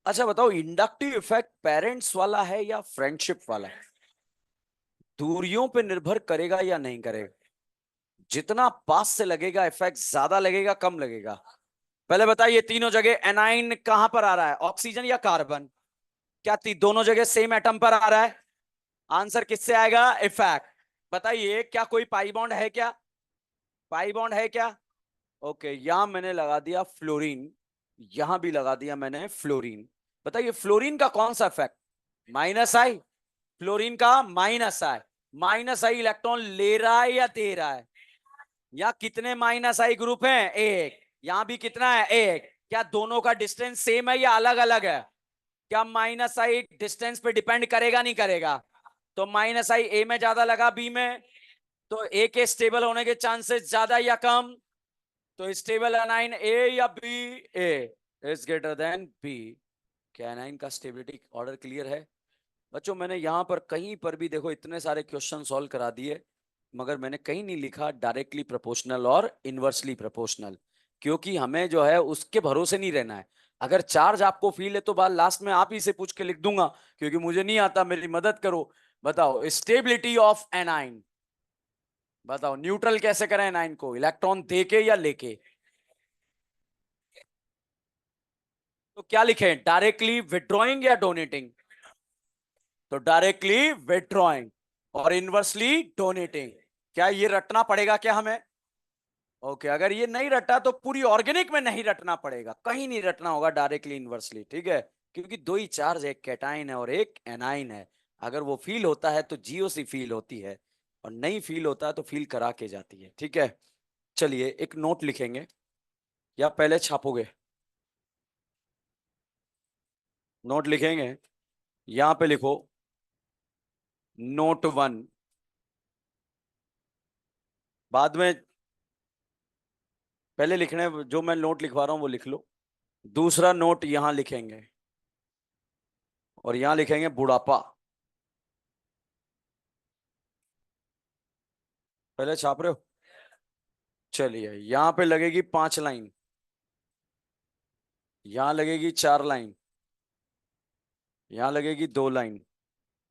अच्छा बताओ, इंडक्टिव इफेक्ट पेरेंट्स वाला है या फ्रेंडशिप वाला है? दूरियों पे निर्भर करेगा या नहीं करेगा? जितना पास से लगेगा इफेक्ट ज्यादा लगेगा कम लगेगा? पहले बताइए तीनों जगह एनाइन कहां पर आ रहा है? ऑक्सीजन या कार्बन? क्या दोनों जगह सेम एटम पर आ रहा है? आंसर किससे आएगा? इफेक्ट। बताइए क्या कोई पाई बॉन्ड है क्या? पाई बॉन्ड है क्या? ओके, यहां मैंने लगा दिया फ्लोरीन, यहां भी लगा दिया मैंने फ्लोरीन। बताइए फ्लोरीन का कौन सा इफेक्ट? माइनस आई। फ्लोरीन का माइनस आई। माइनस आई इलेक्ट्रॉन ले रहा है या दे रहा है? या कितने माइनस आई ग्रुप हैं? एक। यहां भी कितना है? एक। क्या दोनों का डिस्टेंस सेम है या अलग अलग है? क्या माइनस आई डिस्टेंस पे डिपेंड करेगा नहीं करेगा? तो माइनस आई ए में ज्यादा लगा बी में, तो ए के स्टेबल होने के चांसेस ज्यादा या कम? तो स्टेबल एनाइन ए या B? A is greater than B. क्या एनाइन का स्टेबिलिटी ऑर्डर क्लियर है? बच्चों मैंने यहां पर कहीं पर भी देखो इतने सारे क्वेश्चन सॉल्व करा दिए, मगर मैंने कहीं नहीं लिखा डायरेक्टली प्रोपोर्शनल और इनवर्सली प्रोपोर्शनल। क्योंकि हमें जो है उसके भरोसे नहीं रहना है। अगर चार्ज आपको फील है तो बात लास्ट में आप ही से पूछ के लिख दूंगा, क्योंकि मुझे नहीं आता, मेरी मदद करो। बताओ स्टेबिलिटी ऑफ एनाइन। बताओ न्यूट्रल कैसे करें एनाइन को, इलेक्ट्रॉन देके या लेके? तो क्या लिखें, डायरेक्टली विड्रॉइंग या डोनेटिंग? तो डायरेक्टली विड्रॉइंग और इनवर्सली डोनेटिंग। क्या ये रटना पड़ेगा क्या हमें? ओके, अगर ये नहीं रटा तो पूरी ऑर्गेनिक में नहीं रटना पड़ेगा, कहीं नहीं रटना होगा, डायरेक्टली इनवर्सली, ठीक है? क्योंकि दो ही चार्ज, एक कैटाइन है और एक एनाइन है। अगर वो फील होता है तो जीओ सी फील होती है, और नहीं फील होता है तो फील करा के जाती है, ठीक है? चलिए एक नोट लिखेंगे, या पहले छापोगे? नोट लिखेंगे, यहां पे लिखो नोट वन। बाद में पहले लिखने, जो मैं नोट लिखवा रहा हूं वो लिख लो। दूसरा नोट यहां लिखेंगे, और यहां लिखेंगे बुढ़ापा। पहले छाप रहे हो? चलिए यहां पे लगेगी 5 लाइन, यहां लगेगी 4 लाइन, यहां लगेगी 2 लाइन।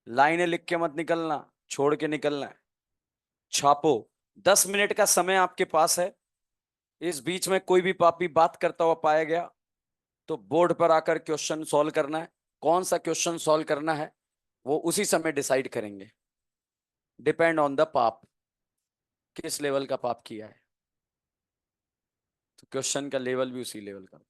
लाइनें लिख के मत निकलना, छोड़ के निकलना है। छापो। 10 मिनट का समय आपके पास है। इस बीच में कोई भी पापी बात करता हुआ पाया गया तो बोर्ड पर आकर क्वेश्चन सॉल्व करना है। कौन सा क्वेश्चन सॉल्व करना है वो उसी समय डिसाइड करेंगे, डिपेंड ऑन द पाप, किस लेवल का पाप किया है, तो क्वेश्चन का लेवल भी उसी लेवल का।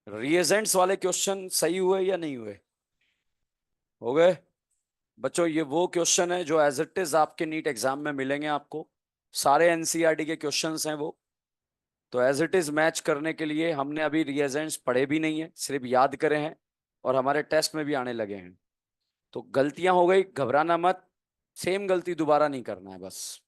रिएजेंट्स वाले क्वेश्चन सही हुए या नहीं हुए? हो गए? बच्चों ये वो क्वेश्चन है जो एज इट इज आपके नीट एग्जाम में मिलेंगे आपको। सारे एनसीईआरटी के क्वेश्चंस हैं वो। तो एज इट इज मैच करने के लिए हमने अभी रिएजेंट्स पढ़े भी नहीं है, सिर्फ याद करे हैं, और हमारे टेस्ट में भी आने लगे हैं। तो गलतियां हो गई, घबराना मत, सेम गलती दोबारा नहीं करना है बस।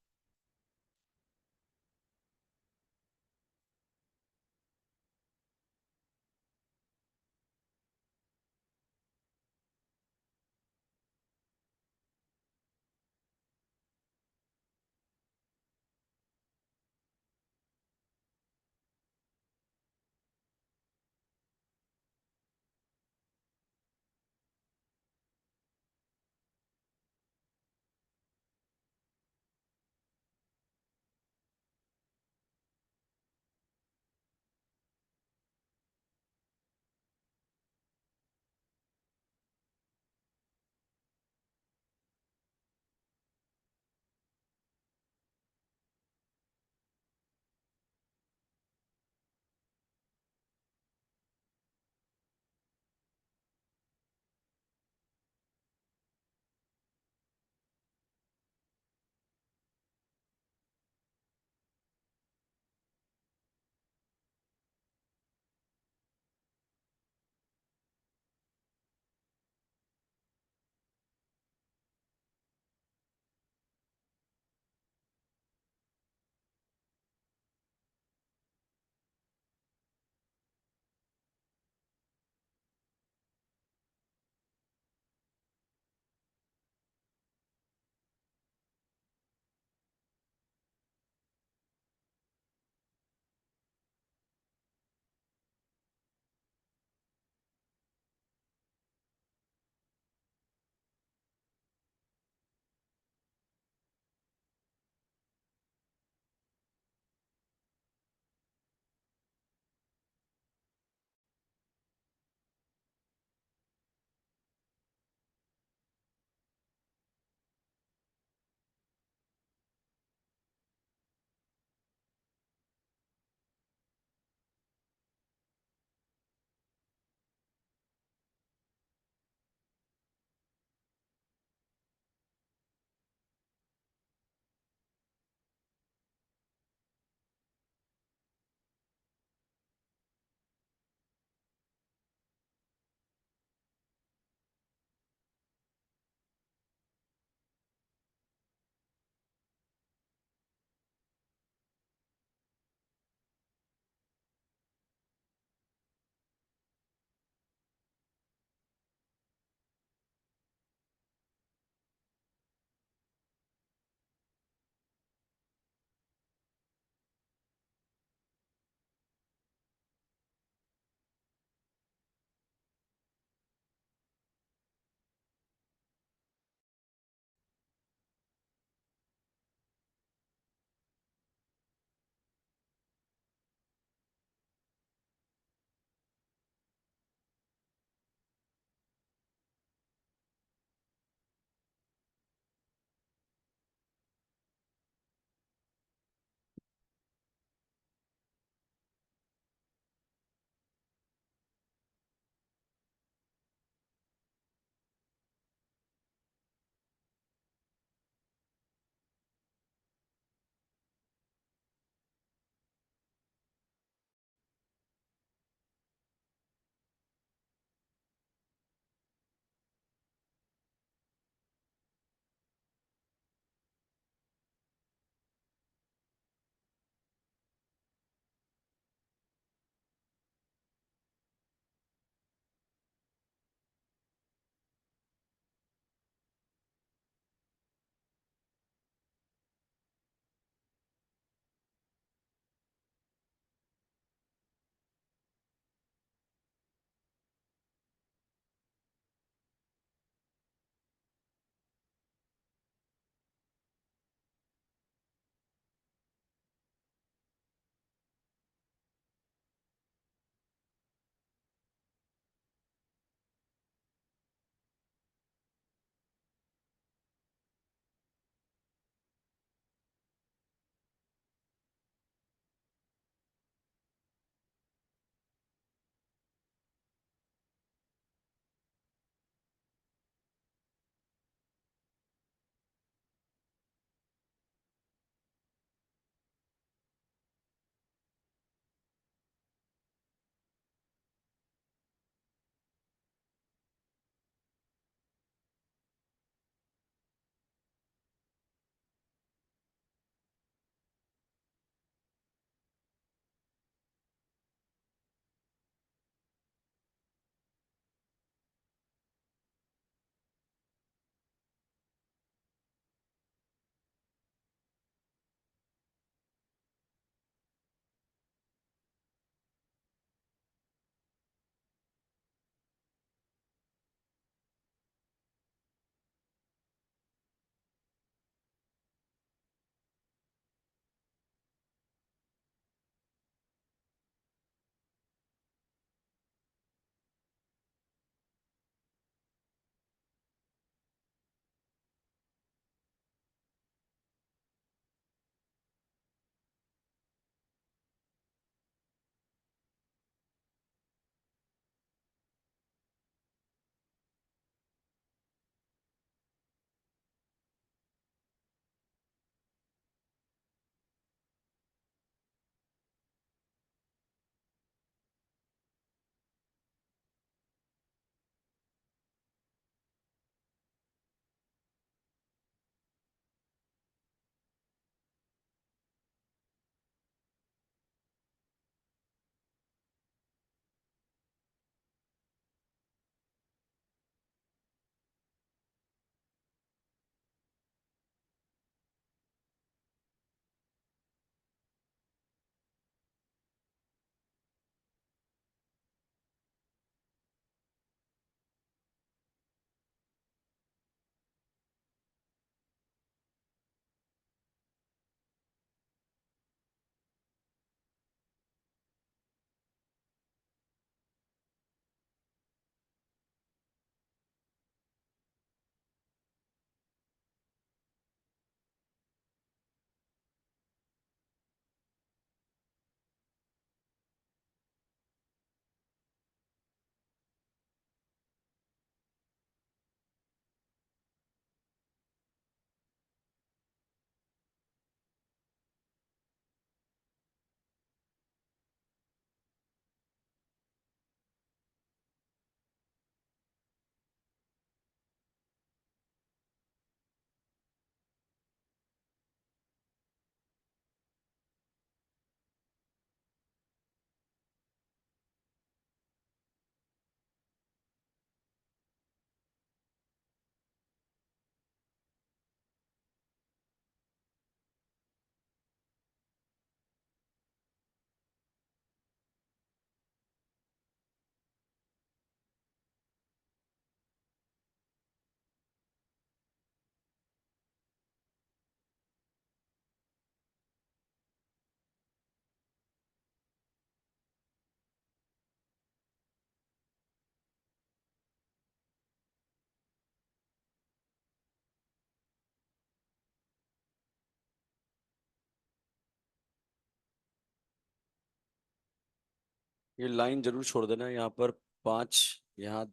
ये लाइन जरूर छोड़ देना, यहाँ पर 5, यहाँ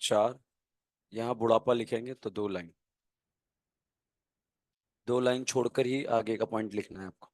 4, यहाँ बुढ़ापा लिखेंगे तो 2 लाइन, 2 लाइन छोड़कर ही आगे का पॉइंट लिखना है आपको।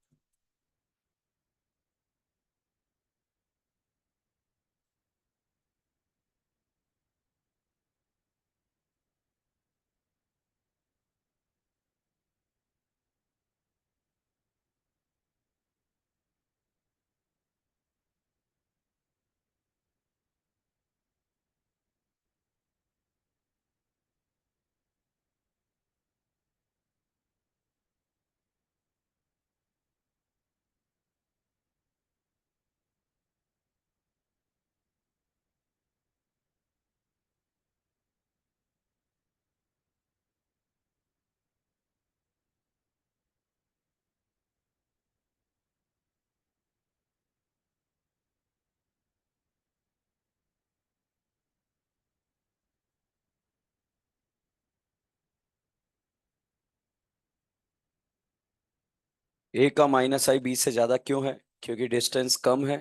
ए का माइनस आई 20 से ज्यादा क्यों है? क्योंकि डिस्टेंस कम है,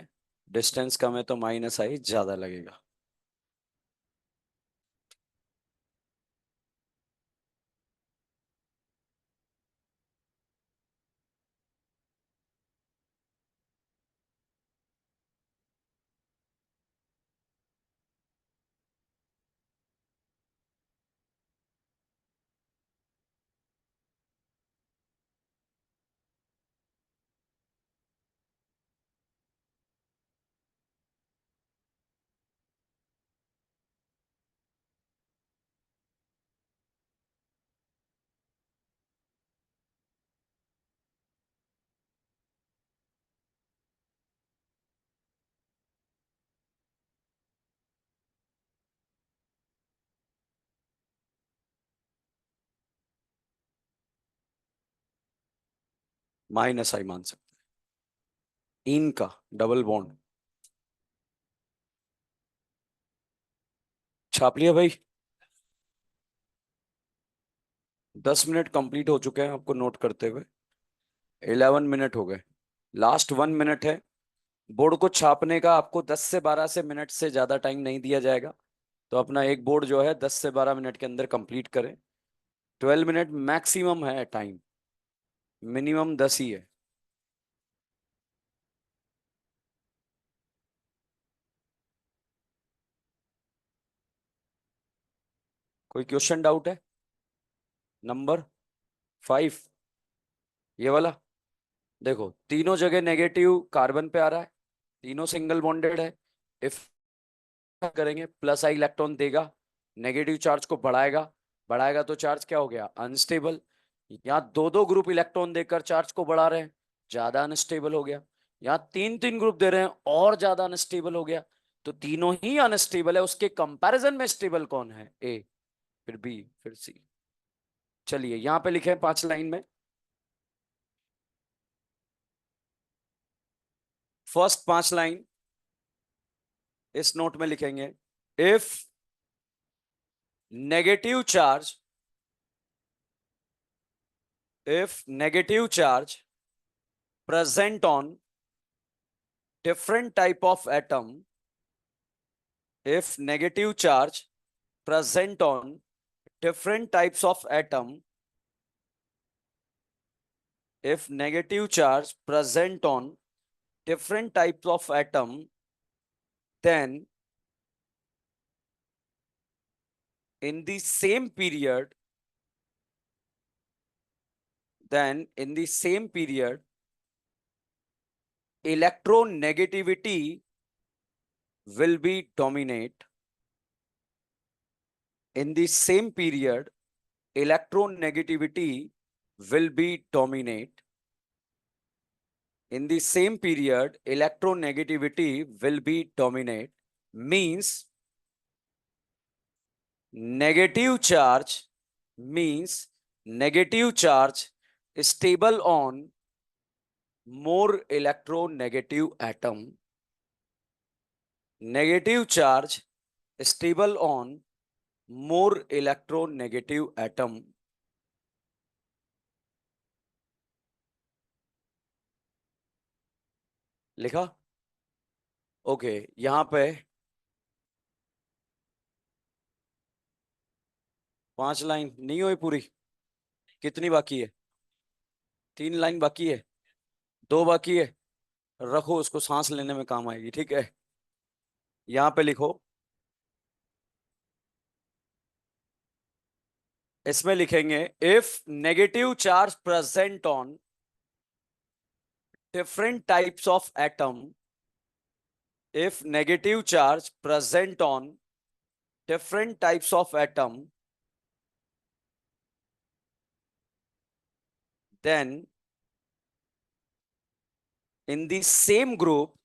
डिस्टेंस कम है तो माइनस आई ज्यादा लगेगा। माइनस आई मान सकते हैं। इन का डबल बॉन्ड छाप लिया भाई। 10 मिनट कंप्लीट हो चुके हैं आपको नोट करते हुए, 11 मिनट हो गए। लास्ट 1 मिनट है। बोर्ड को छापने का आपको 10 से 12 मिनट से ज्यादा टाइम नहीं दिया जाएगा, तो अपना एक बोर्ड जो है 10 से 12 मिनट के अंदर कंप्लीट करें। 12 मिनट मैक्सिमम है टाइम, मिनिमम 10 ही है। कोई क्वेश्चन डाउट है? नंबर 5, ये वाला। देखो तीनों जगह नेगेटिव कार्बन पे आ रहा है, तीनों सिंगल बॉन्डेड है। इफ करेंगे प्लस आई इलेक्ट्रॉन देगा, नेगेटिव चार्ज को बढ़ाएगा, बढ़ाएगा तो चार्ज क्या हो गया? अनस्टेबल। यहाँ दो दो ग्रुप इलेक्ट्रॉन देकर चार्ज को बढ़ा रहे हैं, ज्यादा अनस्टेबल हो गया। यहाँ तीन तीन ग्रुप दे रहे हैं और ज्यादा अनस्टेबल हो गया। तो तीनों ही अनस्टेबल है, उसके कंपैरिजन में स्टेबल कौन है? ए, फिर बी, फिर सी। चलिए यहाँ पे लिखे 5 लाइन में। फर्स्ट 5 लाइन इस नोट में लिखेंगे। If negative charge, if negative charge present on different type of atom, if negative charge present on different types of atom, if negative charge present on different types of atom, then in the same period, electronegativity will be dominate. In the same period, electronegativity will be dominate. In the same period, electronegativity will be dominate. Means negative charge, means negative charge stable on more electronegative atom. Negative charge stable on more electronegative atom. लिखा? ओके, यहाँ पे 5 लाइन नहीं हुई पूरी, कितनी बाकी है? 3 लाइन बाकी है, 2 बाकी है। रखो, उसको सांस लेने में काम आएगी, ठीक है। यहाँ पे लिखो, इसमें लिखेंगे if negative charge present on different types of atom, if negative charge present on different types of atom, then in the same group,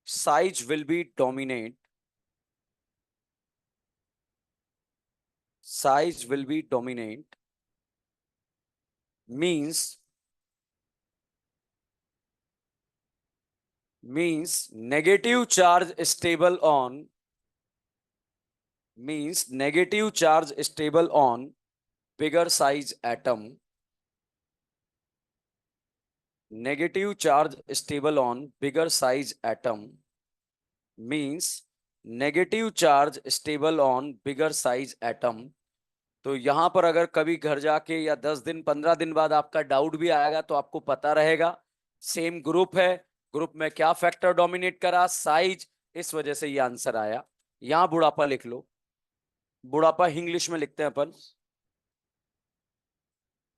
size will be dominate, size will be dominant, means negative charge stable on, means negative charge stable on bigger size atom, negative charge stable on bigger size atom means negative charge stable on bigger size atom. तो यहां पर अगर कभी घर जाके या 10 दिन 15 दिन बाद आपका डाउट भी आएगा तो आपको पता रहेगा सेम ग्रुप है, ग्रुप में क्या फैक्टर डोमिनेट करा, साइज, इस वजह से ये आंसर आया। यहां बुढ़ापा लिख लो, बुढ़ापा इंग्लिश में लिखते हैं अपन,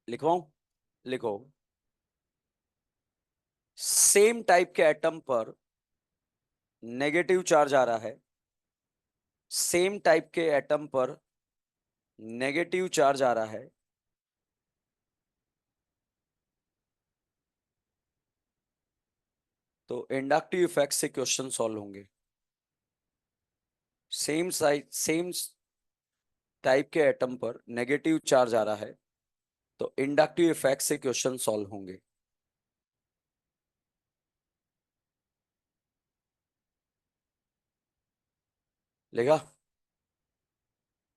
लिखवाऊं? लिखो, सेम टाइप के एटम पर नेगेटिव चार्ज आ रहा है, सेम टाइप के एटम पर नेगेटिव चार्ज आ रहा है, तो इंडक्टिव इफेक्ट से क्वेश्चन सॉल्व होंगे। सेम साइज सेम टाइप के एटम पर नेगेटिव चार्ज आ रहा है, तो इंडक्टिव इफेक्ट से क्वेश्चन सॉल्व होंगे। लेगा,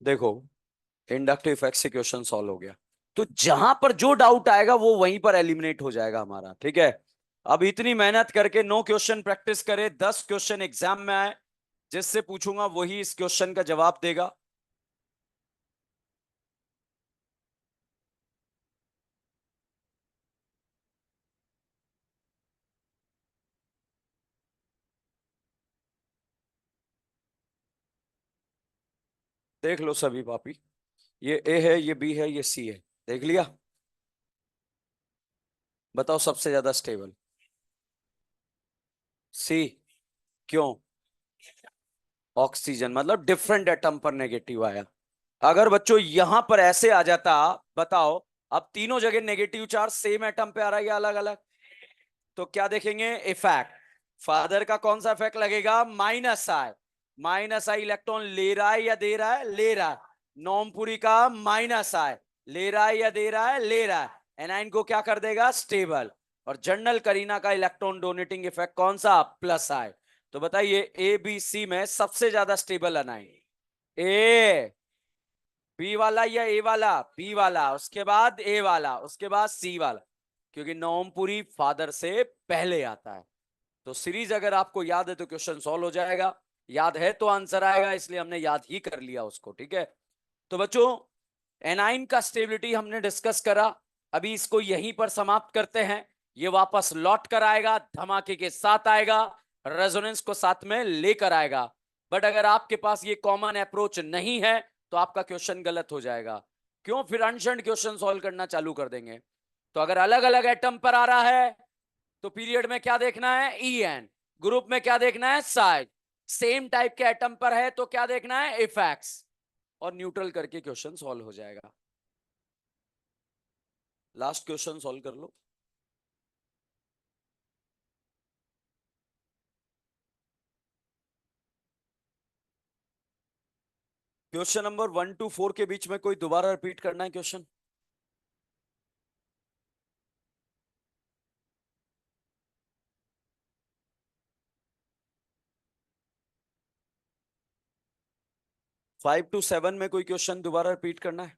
देखो, इंडक्टिव इफेक्ट से क्वेश्चन सॉल्व हो गया। तो जहां पर जो डाउट आएगा वो वहीं पर एलिमिनेट हो जाएगा हमारा, ठीक है। अब इतनी मेहनत करके 9 क्वेश्चन प्रैक्टिस करे, 10 क्वेश्चन एग्जाम में आए, जिससे पूछूंगा वही इस क्वेश्चन का जवाब देगा। देख लो सभी पापी, ये ए है, ये बी है, ये सी है, देख लिया। बताओ सबसे ज्यादा स्टेबल सी, क्यों? ऑक्सीजन, मतलब डिफरेंट एटम पर नेगेटिव आया। अगर बच्चों यहां पर ऐसे आ जाता, बताओ, अब तीनों जगह नेगेटिव चार्ज सेम एटम पे आ रहा है या अलग अलग, तो क्या देखेंगे? इफेक्ट, फादर का कौन सा इफेक्ट लगेगा? माइनस आई, माइनस आई इलेक्ट्रॉन ले रहा है या दे रहा है? ले रहा है। नॉमपुरी का माइनस आई, ले रहा है या दे रहा है? ले रहा है। एनाइन को क्या कर देगा? स्टेबल। और जनरल करीना का इलेक्ट्रॉन डोनेटिंग इफेक्ट कौन सा? प्लस आई। तो बताइए ए बी सी में सबसे ज्यादा स्टेबल अनाइन ए, बी वाला या ए वाला? बी वाला, उसके बाद ए वाला, उसके बाद सी वाला, क्योंकि नवमपुरी फादर से पहले आता है। तो सीरीज अगर आपको याद है तो क्वेश्चन सॉल्व हो जाएगा, याद है तो आंसर आएगा, इसलिए हमने याद ही कर लिया उसको, ठीक है। तो बच्चों, एनाइन का स्टेबिलिटी हमने डिस्कस करा, अभी इसको यहीं पर समाप्त करते हैं। ये वापस लौट कर आएगा, धमाके के साथ आएगा, रेजोनेंस को साथ में लेकर आएगा। बट अगर आपके पास ये कॉमन अप्रोच नहीं है तो आपका क्वेश्चन गलत हो जाएगा। क्यों? फिर अनशंट क्वेश्चन सॉल्व करना चालू कर देंगे। तो अगर अलग अलग एटम पर आ रहा है तो पीरियड में क्या देखना है? E N. ग्रुप में क्या देखना है? साइज। सेम टाइप के एटम पर है तो क्या देखना है? इफेक्ट्स। और न्यूट्रल करके क्वेश्चन सॉल्व हो जाएगा। लास्ट क्वेश्चन सॉल्व कर लो। क्वेश्चन नंबर 1 to 4 के बीच में कोई दोबारा रिपीट करना है क्वेश्चन? 5 to 7 में कोई क्वेश्चन दोबारा रिपीट करना है?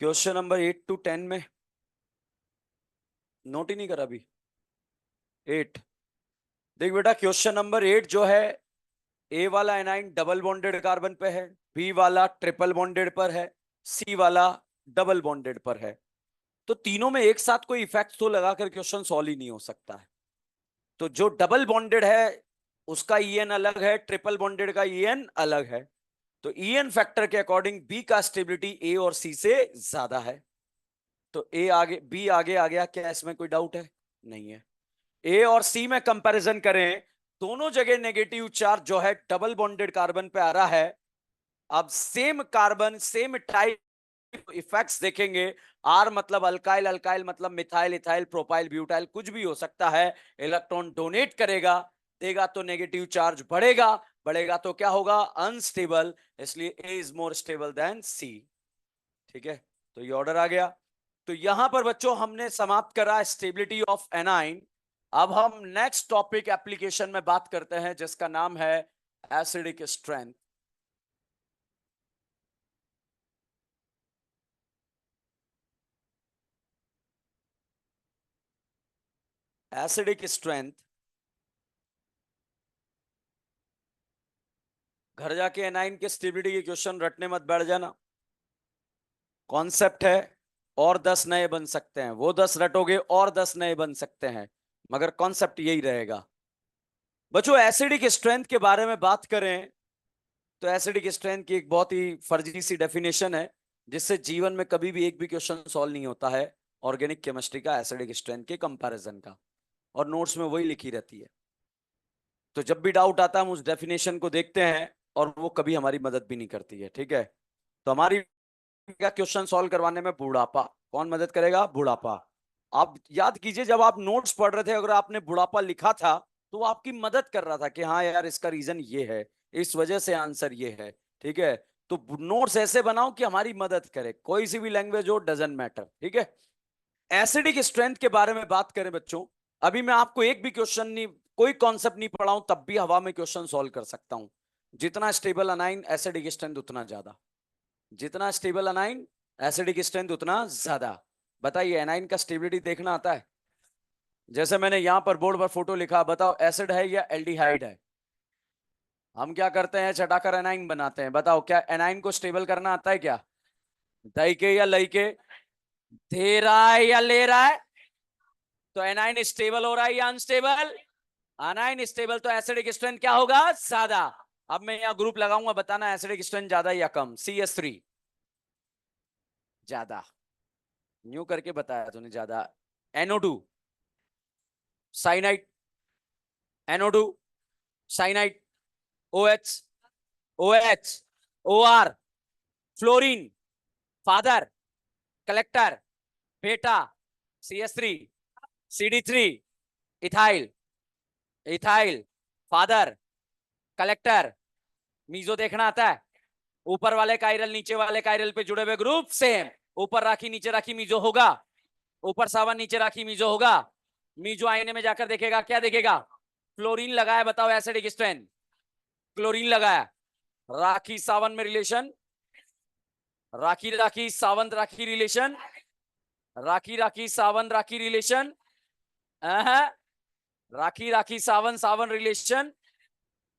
क्वेश्चन नंबर 8 to 10 में नोट ही नहीं करा अभी। 8 देख बेटा, क्वेश्चन नंबर 8 जो है, ए वाला एनाइन डबल बॉन्डेड कार्बन पे है, बी वाला ट्रिपल बॉन्डेड पर है, सी वाला डबल बॉन्डेड पर है। तो तीनों में एक साथ कोई इफेक्ट तो लगाकर क्वेश्चन सॉल्व ही नहीं हो सकता है। तो जो डबल बॉन्डेड है उसका ईएन अलग है, ट्रिपल बॉन्डेड का ईएन अलग है। तो ईएन फैक्टर के अकॉर्डिंग बी का स्टेबिलिटी ए और सी से ज्यादा है। तो ए आगे, बी आगे आ गया, क्या इसमें कोई डाउट है? नहीं है। ए और सी में कंपैरिजन करें, दोनों जगह नेगेटिव चार्ज जो है डबल बॉन्डेड कार्बन पे आ रहा है। अब same carbon same type effects देखेंगे। आर मतलब अल्काइल, अल्काइल मतलब मिथाइल, इथाइल, प्रोपाइल, ब्यूटाइल, कुछ भी हो सकता है। इलेक्ट्रॉन डोनेट करेगा, देगा तो नेगेटिव चार्ज बढ़ेगा, बढ़ेगा तो क्या होगा? अनस्टेबल। इसलिए ए इज मोर स्टेबल देन सी। ठीक है, तो ये ऑर्डर आ गया। तो यहां पर बच्चों हमने समाप्त करा स्टेबिलिटी ऑफ एनाइन। अब हम नेक्स्ट टॉपिक एप्लीकेशन में बात करते हैं जिसका नाम है एसिडिक स्ट्रेंथ। एसिडिक स्ट्रेंथ, घर जाके एनाइन के स्टेबिलिटी के क्वेश्चन रटने मत बैठ जाना। कॉन्सेप्ट है, और 10 नए बन सकते हैं, वो 10 रटोगे और 10 नए बन सकते हैं, मगर कॉन्सेप्ट यही रहेगा। बच्चों एसिडिक स्ट्रेंथ के बारे में बात करें तो एसिडिक स्ट्रेंथ की एक बहुत ही फर्जी सी डेफिनेशन है जिससे जीवन में कभी भी एक भी क्वेश्चन सॉल्व नहीं होता है ऑर्गेनिक केमिस्ट्री का एसिडिक स्ट्रेंथ के कंपैरिजन का, और नोट्स में वही लिखी रहती है। तो जब भी डाउट आता है हम उस डेफिनेशन को देखते हैं और वो कभी हमारी मदद भी नहीं करती है। ठीक है, तो हमारी क्या क्वेश्चन सॉल्व करवाने में बुढ़ापा, कौन मदद करेगा? बुढ़ापा। आप याद कीजिए जब आप नोट्स पढ़ रहे थे, अगर आपने बुढ़ापा लिखा था तो वो आपकी मदद कर रहा था कि हाँ यार इसका रीजन ये है, इस वजह से आंसर ये है। ठीक है, तो नोट्स ऐसे बनाओ कि हमारी मदद करे, कोई सी भी लैंग्वेज हो, डजंट मैटर। ठीक है, एसिडिक स्ट्रेंथ के बारे में बात करें बच्चों, अभी मैं आपको एक भी क्वेश्चन नहीं, कोई कॉन्सेप्ट नहीं पढ़ाऊं तब भी हवा में क्वेश्चन सॉल्व कर सकता हूं। जितना स्टेबल अनाइन एसिडिक स्ट्रेंथ उतना ज्यादा, जितना स्टेबल अनाइन एसिडिक स्ट्रेंथ उतना ज्यादा। बताइए एनाइन का स्टेबिलिटी देखना आता है? जैसे मैंने यहां पर बोर्ड पर फोटो लिखा, बताओ एसिड है या एल्डिहाइड है? हम क्या करते हैं? चटाकर एनाइन बनाते हैं। बताओ क्या एनाइन को स्टेबल करना आता है क्या? दही के या लई के? दे रहा है या ले रहा है? तो एनाइन स्टेबल हो रहा है या अनस्टेबल? अनाइन स्टेबल, तो एसिडिक स्ट्रेंथ क्या होगा? ज्यादा। अब मैं यहां ग्रुप लगाऊंगा, बताना एसिडिक स्ट्रेंथ ज्यादा या कम। CH3 ज्यादा, न्यू करके बताया तूने ज्यादा। NO2 cyanide, NO2 cyanide, OH, OH, OR, fluorine, father, collector, बेटा, CH3, CD3, ethyl, ethyl, father, collector. मीजो देखना आता है? ऊपर वाले कायरल नीचे वाले कायरल पे जुड़े हुए ग्रुप सेम। ऊपर राखी नीचे राखी मीजो होगा, ऊपर सावन नीचे राखी मीजो होगा। मीजो आईने में जाकर देखेगा, क्या देखेगा? फ्लोरीन लगाया, बताओ एसिडिक स्ट्रेंथ। क्लोरीन लगाया, राखी सावन में रिलेशन, राखी राखी सावन राखी रिलेशन, राखी राखी सावन राखी रिलेशन, राखी राखी सावन सावन रिलेशन।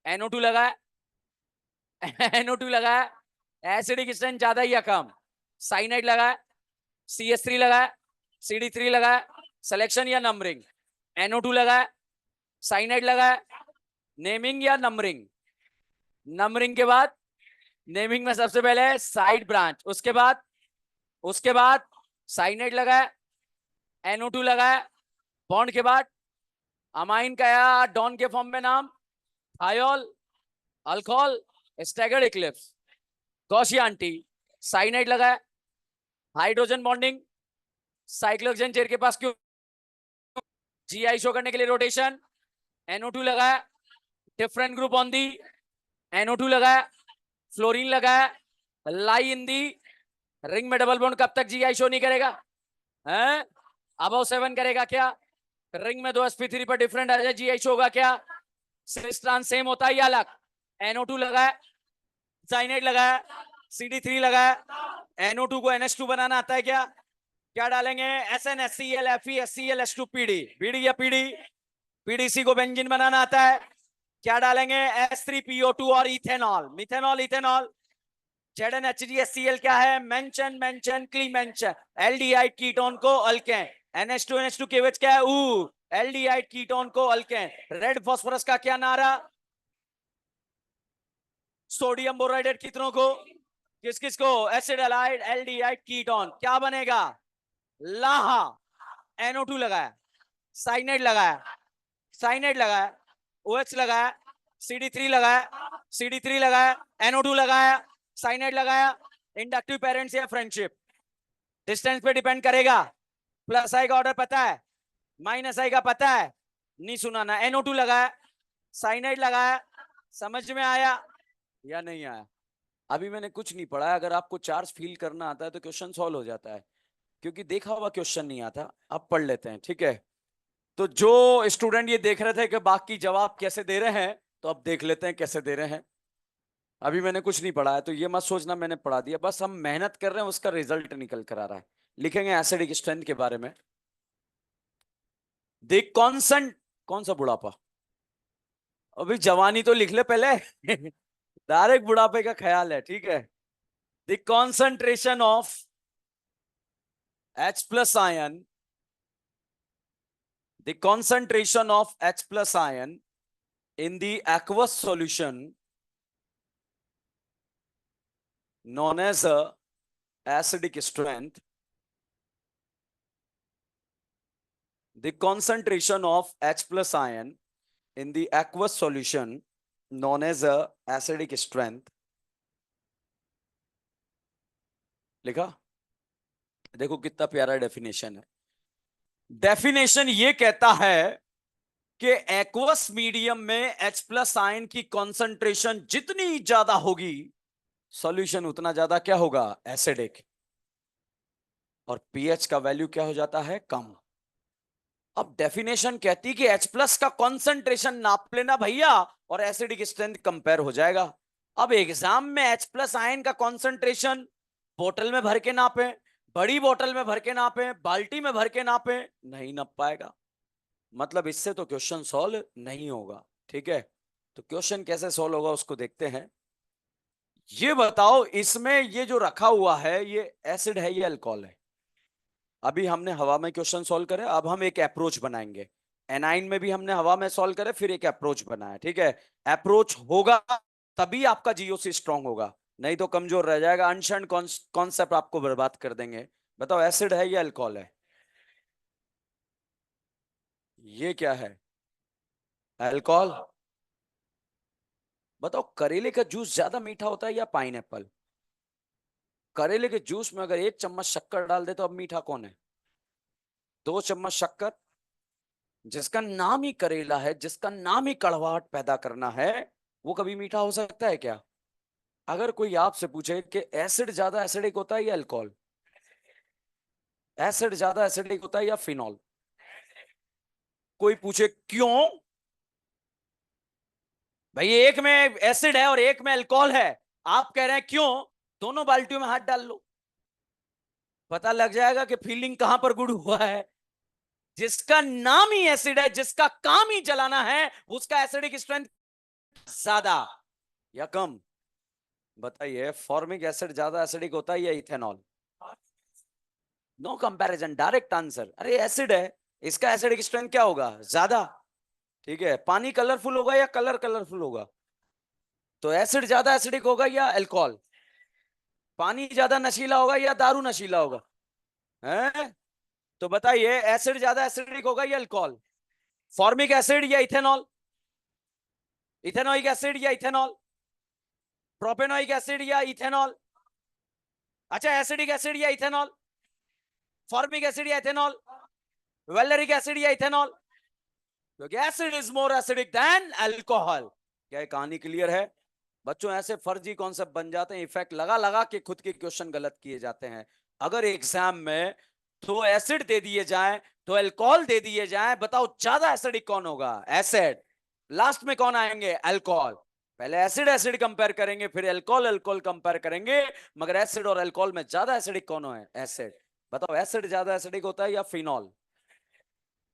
NO2 लगाया, NO2 लगाया, एसिडिक स्ट्रेंथ ज्यादा या कम? साइनाइड लगाया, CH3 लगाया, CD3 लगाया, सिलेक्शन या नंबरिंग? NO2 लगाया, साइनाइड लगाया, नेमिंग या नंबरिंग? नंबरिंग के बाद, नेमिंग में सबसे पहले साइड ब्रांच, उसके बाद साइनाइड लगाया, NO2 लगाया, बॉन्ड के बाद अमाइन का या डॉन के फॉर्म में नाम, thiol, alcohol, staggered Eclipse, Gaussian T, cyanide लगाया, हाइड्रोजन बॉन्डिंग, साइक्लोहेक्सेन चेयर के पास क्यों? GI शो करने के लिए रोटेशन। NO2 लगाया, different group on the, NO2 लगाया, फ्लोरीन लगाया, लाई इन दी रिंग में डबल बॉन्ड, कब तक GI शो नहीं करेगा? हैं? अबव 7 करेगा क्या? रिंग में 2 sp3 पर डिफरेंट आ जाए, GI शो होगा क्या? सिस ट्रांस सेम होता है या अलग? NO2 लगाया, साइनाइड लगाया, CD3 लगाया, NO2 को NH2 बनाना आता है क्या? क्या डालेंगे? SnHCl FeHCl H2PD, बीडी या पीडी, PDC को बेंजीन बनाना आता है, क्या डालेंगे? S3PO2 और इथेनॉल, मिथेनॉल, इथेनॉल। ZnHgHCl क्या है? मेंशन, मेंशन, क्लीमेंशन, एल्डिहाइड कीटोन को अल्केन। NH2 NH2 KOH क्या है? ऊ, एल्डिहाइड कीटोन को अल्केन। रेड फास्फोरस का क्या नारा? सोडियम बोराइड कितनों को? किस किस को? Acid allied aldehyde ketone. क्या बनेगा? लाहा। NO2 लगाया, साइनाइड लगाया, साइनाइड लगाया, OH लगाया, CD3 लगाया, CD3 लगाया, NO2 लगाया, साइनाइड लगाया। इंडक्टिव पेरेंट्स या फ्रेंडशिप? डिस्टेंस पे डिपेंड करेगा। प्लस आई का ऑर्डर पता है, माइनस आई का पता है? नहीं सुनाना। NO2 लगाया, साइनाइड लगाया, समझ में आया या नहीं आया? अभी मैंने कुछ नहीं पढ़ा है, अगर आपको चार्ज फील करना आता है तो क्वेश्चन सॉल्व हो जाता है, क्योंकि देखा हुआ क्वेश्चन नहीं आता। अब पढ़ लेते हैं, ठीक है? तो जो स्टूडेंट ये देख रहे थे कि बाकी जवाब कैसे दे रहे हैं, तो अब देख लेते हैं कैसे दे रहे हैं। अभी मैंने कुछ नहीं पढ़ा है तो ये मत सोचना मैंने पढ़ा दिया, बस हम मेहनत कर रहे हैं, उसका रिजल्ट निकल कर आ रहा है। लिखेंगे एसिडिक स्ट्रेंथ के बारे में। देख कॉन्सेंट, कौन सा बुढ़ापा? अभी जवानी तो लिख ले पहले। डायरेक्ट बुढ़ापे का ख्याल है, ठीक है? The concentration of H plus ion, the concentration of H plus ion in the aqueous solution known as a acidic strength, the concentration of H plus ion in the aqueous solution known as a acidic strength। लिखा? देखो कितना प्यारा डेफिनेशन है। डेफिनेशन ये कहता है कि एक्वस मीडियम में H प्लस आयन की कॉन्सेंट्रेशन जितनी ज्यादा होगी, सॉल्यूशन उतना ज्यादा क्या होगा? एसिडिक। और पीएच का वैल्यू क्या हो जाता है? कम। अब डेफिनेशन कहती कि H प्लस का कॉन्सेंट्रेशन नाप लेना भैया और एसिडिक स्ट्रेंथ कंपेयर हो जाएगा। अब एग्जाम में H प्लस आयन का कॉन्सेंट्रेशन बोतल में भर के नापे, बड़ी बोतल में भर के नापे, बाल्टी में भर के नापे, नहीं नाप पाएगा। मतलब इससे तो क्वेश्चन सॉल्व नहीं होगा, ठीक है? तो क्वेश्चन कैसे सॉल्व होगा उसको देखते हैं। ये बताओ, इसमें ये जो रखा हुआ है ये एसिड है या अल्कोहल है? अभी हमने हवा में क्वेश्चन सॉल्व करे, अब हम एक अप्रोच बनाएंगे। एनाइन में भी हमने हवा में सॉल्व करे, फिर एक अप्रोच बनाया, ठीक है? अप्रोच होगा तभी आपका जीओसी स्ट्रांग होगा, नहीं तो कमजोर रह जाएगा। अनशन कॉन्सेप्ट आपको बर्बाद कर देंगे। बताओ एसिड है या अल्कोहल है? ये क्या है? अल्कोहल। बताओ करेले का जूस ज्यादा मीठा होता है या पाइनएप्पल? करेले के जूस में अगर 1 चम्मच शक्कर डाल दे तो अब मीठा कौन है? 2 चम्मच शक्कर। जिसका नाम ही करेला है, जिसका नाम ही कड़वाहट पैदा करना है, वो कभी मीठा हो सकता है क्या? अगर कोई आपसे पूछे कि एसिड ज्यादा एसिडिक होता है या अल्कोहल, एसिड ज्यादा एसिडिक होता है या फिनॉल? कोई पूछे क्यों, भाई एक में एसिड है और एक में अल्कोहल है, आप कह रहे हैं क्यों? दोनों बाल्टियों में हाथ डाल लो, पता लग जाएगा कि फीलिंग कहां पर गुड़ हुआ है। जिसका नाम ही एसिड है, जिसका काम ही जलाना है, उसका एसिडिक स्ट्रेंथ ज्यादा या कम? बताइए, फॉर्मिक एसिड ज्यादा एसिडिक होता है या ethanol? No comparison, direct answer. अरे एसिड है, इसका एसिडिक स्ट्रेंथ क्या होगा? ज्यादा, ठीक है? पानी कलरफुल होगा या कलर कलरफुल होगा? तो एसिड ज्यादा एसिडिक होगा या अल्कोहल? पानी ज्यादा नशीला होगा या दारू नशीला होगा? हैं? तो बताइए, एसिड ज्यादा एसिडिक होगा या अल्कोहल? फॉर्मिक एसिड या इथेनॉल? इथेनॉइक एसिड या इथेनॉल? प्रोपेनोइक एसिड या इथेनॉल? अच्छा, एसिडिक एसिड या इथेनॉल? फॉर्मिक एसिड या इथेनॉल? वेलरिक एसिड या इथेनॉल? क्योंकि acid is more acidic then alcohol. क्या कहानी क्लियर है? बच्चों ऐसे फर्जी कॉन्सेप्ट बन जाते हैं, इफेक्ट लगा लगा के खुद के क्वेश्चन गलत किए जाते हैं। अगर एग्जाम में तो एसिड दे दिए जाए तो अल्कोहल दे दिए जाए, बताओ ज्यादा एसिडिक कौन होगा? एसिड। लास्ट में कौन आएंगे? अल्कोहल। पहले एसिड एसिड कंपेयर करेंगे, फिर अल्कोहल अल्कोहल कंपेयर करेंगे। मगर एसिड और अल्कोहल में ज्यादा एसिडिक कौन है? एसिड। बताओ, एसिड ज्यादा एसिडिक होता है या फिनॉल?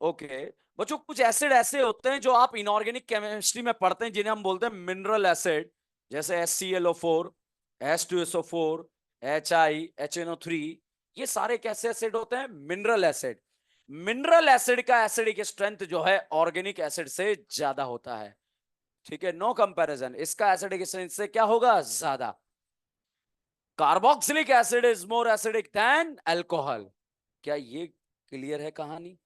ओके बच्चों, कुछ एसिड ऐसे होते हैं जो आप इनऑर्गेनिक केमिस्ट्री में पढ़ते हैं, जिन्हें हम बोलते हैं मिनरल एसिड। जैसे HClO4, H2SO4, HiHNO3। ये सारे कैसे एसिड होते हैं? Mineral acid. मिनरल एसिड का एसिडिक स्ट्रेंथ जो है ऑर्गेनिक एसिड से ज्यादा होता है। ठीक है, नो कंपैरिजन। इसका एसिडिक स्ट्रेंथ से क्या होगा? ज्यादा। Carboxylic acid is more acidic then alcohol. क्या ये क्लियर है कहानी?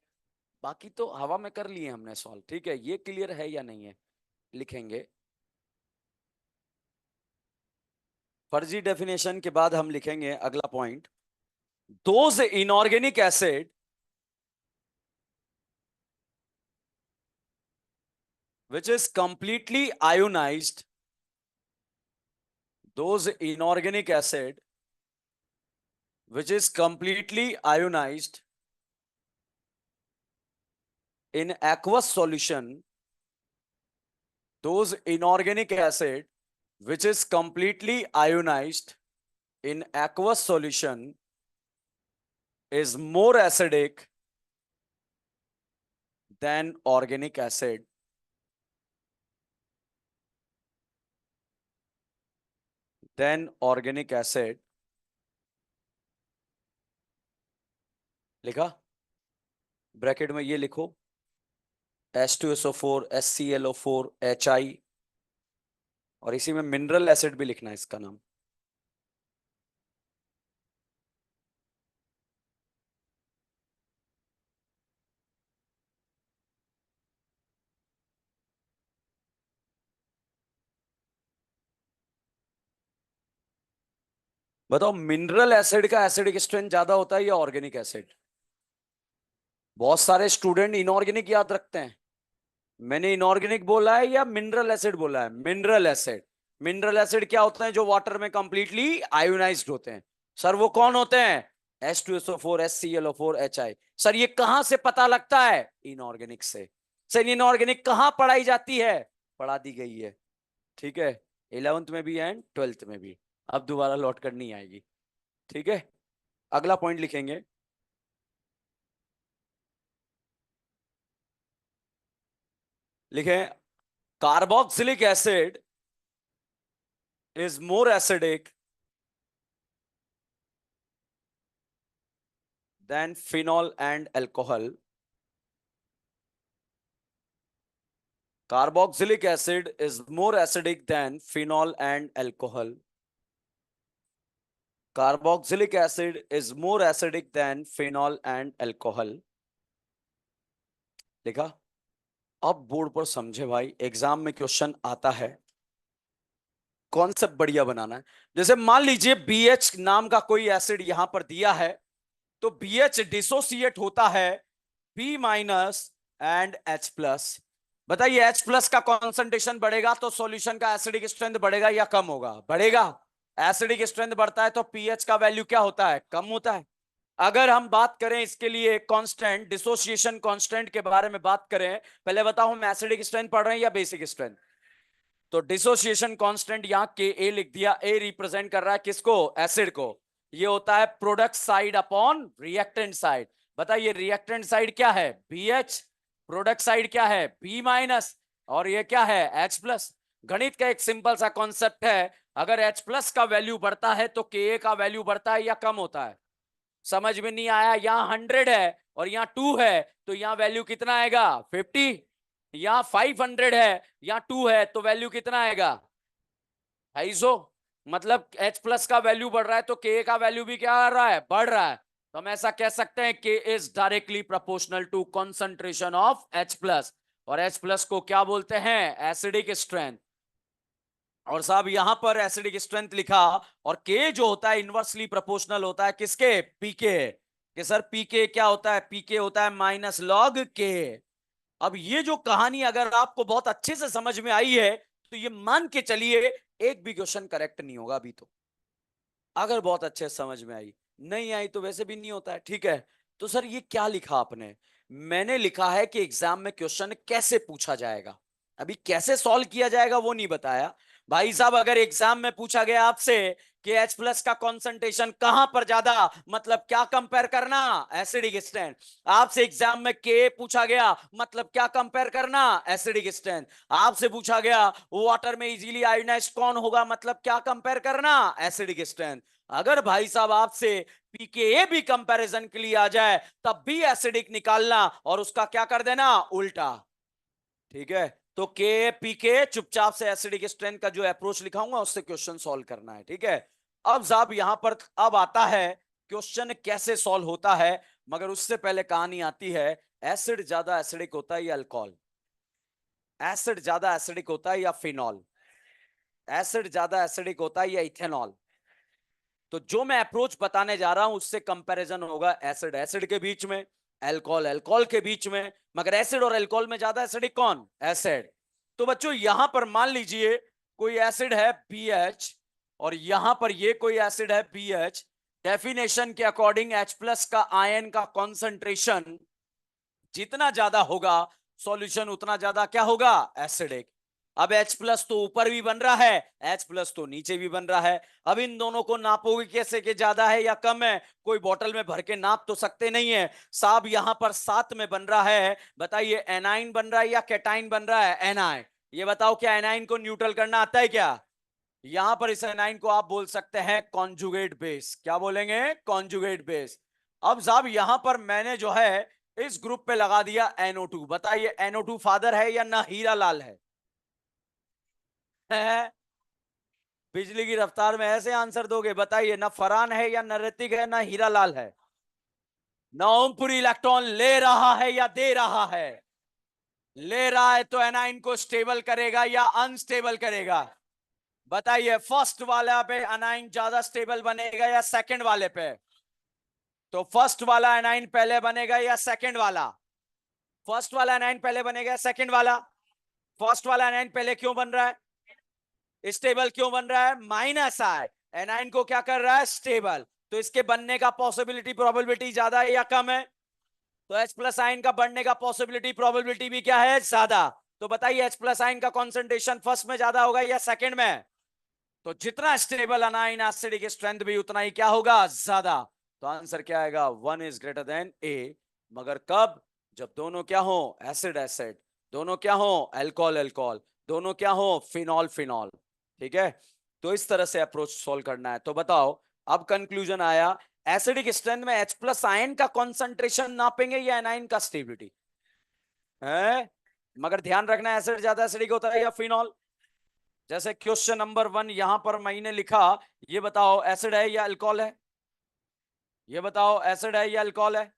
बाकी तो हवा में कर लिए हमने सॉल्व। ठीक है, ये क्लियर है या नहीं है? लिखेंगे। फर्जी डेफिनेशन के बाद हम लिखेंगे अगला point. Those inorganic acid which is completely ionized, those inorganic acid which is completely ionized in aqueous solution, those inorganic acid which is completely ionized in aqueous solution is more acidic than organic acid. Then organic acid। लिखा? ब्रैकेट में ये लिखो, H2SO4, HClO4, HI। और इसी में मिनरल एसिड भी लिखना है इसका नाम। बताओ, मिनरल एसिड का एसिडिक स्ट्रेंथ ज्यादा होता है या ऑर्गेनिक एसिड? बहुत सारे स्टूडेंट इनऑर्गेनिक याद रखते हैं। मैंने इनऑर्गेनिक बोला है या मिनरल एसिड बोला है? Mineral acid. मिनरल एसिड क्या होते हैं? जो वाटर में कंप्लीटली आयोनाइज्ड होते हैं। सर वो कौन होते हैं? H2SO4, HClO4, HI। सर ये कहां से पता लगता है? इनऑर्गेनिक से। सर इनऑर्गेनिक कहां पढ़ाई जाती है? पढ़ा दी गई है। ठीक है, 11th में भी एंड 12th में भी। अब दोबारा लौट कर नहीं आएगी। ठीक है, अगला पॉइंट लिखेंगे। लिखें, carboxylic acid is more acidic than phenol and alcohol. Carboxylic acid is more acidic than phenol and alcohol. Carboxylic acid is more acidic than phenol and alcohol. देखा? अब बोर्ड पर समझे भाई, एग्जाम में क्वेश्चन आता है, कॉन्सेप्ट बढ़िया बनाना है। जैसे मान लीजिए BH नाम का कोई एसिड यहां पर दिया है, तो BH डिसोसिएट होता है B minus and H plus. बताइए, H प्लस का कॉन्सेंट्रेशन बढ़ेगा तो सॉल्यूशन का एसिडिक स्ट्रेंथ बढ़ेगा या कम होगा? बढ़ेगा। एसिडिक स्ट्रेंथ बढ़ता है तो पीएच का वैल्यू क्या होता है? कम होता है। अगर हम बात करें इसके लिए कांस्टेंट, डिसोसिएशन कांस्टेंट के बारे में बात करें, पहले बताओ हम एसिडिक स्ट्रेंथ पढ़ रहे हैं या बेसिक स्ट्रेंथ? तो डिसोसिएशन कांस्टेंट यहां के ए लिख दिया। ए रिप्रेजेंट कर रहा है किसको? एसिड को। ये होता है product side upon reactant side. बताइए रिएक्टेंट साइड क्या है? BH। प्रोडक्ट साइड क्या है? B minus. और ये क्या है? H plus. गणित का एक सिंपल सा कॉन्सेप्ट है, अगर H प्लस का वैल्यू बढ़ता है तो Ka का वैल्यू बढ़ता है या कम होता है? समझ में नहीं आया? यहाँ 100 है और यहाँ 2 है, तो यहाँ वैल्यू कितना आएगा? 50। यहाँ 500 है, यहाँ 2 है, तो वैल्यू कितना आएगा? 250। मतलब H प्लस का वैल्यू बढ़ रहा है तो K का वैल्यू भी क्या कर रहा है? बढ़ रहा है। तो हम ऐसा कह सकते हैं K is directly proportional to concentration of H plus. और H प्लस को क्या बोलते हैं? Acidic strength. और साहब यहां पर एसिडिक स्ट्रेंथ लिखा, और K जो होता है इनवर्सली प्रोपोर्शनल होता है किसके? पीके के। सर पीके क्या होता है? पीके होता है माइनस लॉग K। अब ये जो कहानी अगर आपको बहुत अच्छे से समझ में आई है, तो ये मान के चलिए एक भी क्वेश्चन करेक्ट नहीं होगा अभी तो। अगर बहुत अच्छे से समझ में आई, नहीं आई तो वैसे भी नहीं होता है। ठीक है, तो सर ये क्या लिखा आपने? मैंने लिखा है कि एग्जाम में क्वेश्चन कैसे पूछा जाएगा। अभी कैसे सॉल्व किया जाएगा वो नहीं बताया भाई साहब। अगर एग्जाम में पूछा गया आपसे कि H प्लस का कॉन्सेंट्रेशन कहां पर ज्यादा, मतलब क्या कंपेयर करना, एसिडिक स्ट्रेंथ। आपसे एग्जाम में के पूछा गया, मतलब क्या कंपेयर करना, एसिडिक स्ट्रेंथ। आपसे पूछा गया वाटर में इजीली आयोनाइज्ड कौन होगा, मतलब क्या कंपेयर करना, एसिडिक स्ट्रेंथ। अगर भाई साहब आपसे पीके भी कंपैरिजन के लिए आ जाए तब भी एसिडिक निकालना और उसका क्या कर देना, उल्टा। ठीक है, तो के पी के चुपचाप से एसिडिक स्ट्रेंथ का जो अप्रोच लिखाऊंगा उससे क्वेश्चन सॉल्व करना है। ठीक है, अब साहब यहां पर अब आता है क्वेश्चन कैसे सॉल्व होता है, मगर उससे पहले कहानी आती है, एसिड ज्यादा एसिडिक होता है या अल्कोहल, एसिड ज्यादा एसिडिक होता है या फिनॉल, एसिड ज्यादा एसिडिक होता है या इथेनॉल। तो जो मैं अप्रोच बताने जा रहा हूं उससे कंपैरिजन होगा एसिड एसिड के बीच में, अल्कोहल अल्कोहल के बीच में, मगर एसिड और अल्कोहल में ज्यादा एसिडिक कौन, एसिड। तो बच्चों यहां पर मान लीजिए कोई एसिड है BH और यहां पर ये कोई एसिड है BH। डेफिनेशन के अकॉर्डिंग H प्लस का आयन का कॉन्सेंट्रेशन जितना ज्यादा होगा सॉल्यूशन उतना ज्यादा क्या होगा, एसिडिक। अब H प्लस तो ऊपर भी बन रहा है, H प्लस तो नीचे भी बन रहा है। अब इन दोनों को नापोगे कैसे कि ज्यादा है या कम है, कोई बोतल में भर के नाप तो सकते नहीं है साहब। यहां पर 7 में बन रहा है, बताइए एनाइन बन रहा है या कैटाइन बन रहा है, एनाइन। ये बताओ क्या एनाइन को न्यूट्रल करना आता है क्या। यहां पर इस एनाइन को आप बोल सकते हैं कॉन्जुगेट बेस, क्या बोलेंगे, कॉन्जुगेट बेस। अब साहब यहां पर मैंने जो है इस ग्रुप पे लगा दिया NO2, बताइए NO2 फादर है या ना हीरा लाल है, है? बिजली की रफ्तार में ऐसे आंसर दोगे, बताइए ना फरहान है या ना ऋतिक है ना हीरा लाल है। नवमपुरी इलेक्ट्रॉन ले रहा है या दे रहा है, ले रहा है तो एनाइन को स्टेबल करेगा या अनस्टेबल करेगा, बताइए फर्स्ट वाला पे एनाइन ज्यादा स्टेबल बनेगा या सेकंड वाले पे। तो फर्स्ट वाला एनाइन पहले बनेगा या सेकंड वाला, फर्स्ट वाला एनाइन पहले बनेगा या सेकंड वाला। फर्स्ट वाला एनाइन पहले क्यों बन रहा है, स्टेबल क्यों बन रहा है, माइनस आई, एनाइन को क्या कर रहा है, स्टेबल। तो इसके बनने का पॉसिबिलिटी प्रोबेबिलिटी ज्यादा है या कम है, तो H प्लस आयन का बढ़ने का पॉसिबिलिटी प्रोबेबिलिटी भी क्या है, ज्यादा। तो बताइए H प्लस आयन का कॉन्सेंट्रेशन फर्स्ट में ज्यादा होगा या सेकंड में। तो जितना स्टेबल अनाइन एसिडिक स्ट्रेंथ भी उतना ही क्या होगा, ज्यादा। तो आंसर क्या आएगा, 1 > A। मगर कब, जब दोनों क्या हो, एसिड एसिड, दोनों क्या हो, अल्कोहल अल्कोहल, दोनों क्या हो, फिनॉल फिनॉल। ठीक है, तो इस तरह से अप्रोच सॉल्व करना है। तो बताओ, अब कंक्लूजन आया, एसिडिक स्ट्रेंथ में H प्लस आयन का कॉन्सेंट्रेशन नापेंगे या एनाइन का स्टेबिलिटी है। मगर ध्यान रखना एसिड ज्यादा एसिडिक होता है या फिनॉल। जैसे क्वेश्चन नंबर 1 यहां पर मैंने लिखा, ये बताओ एसिड है या अल्कोहल है, ये बताओ एसिड है या अल्कोहल है,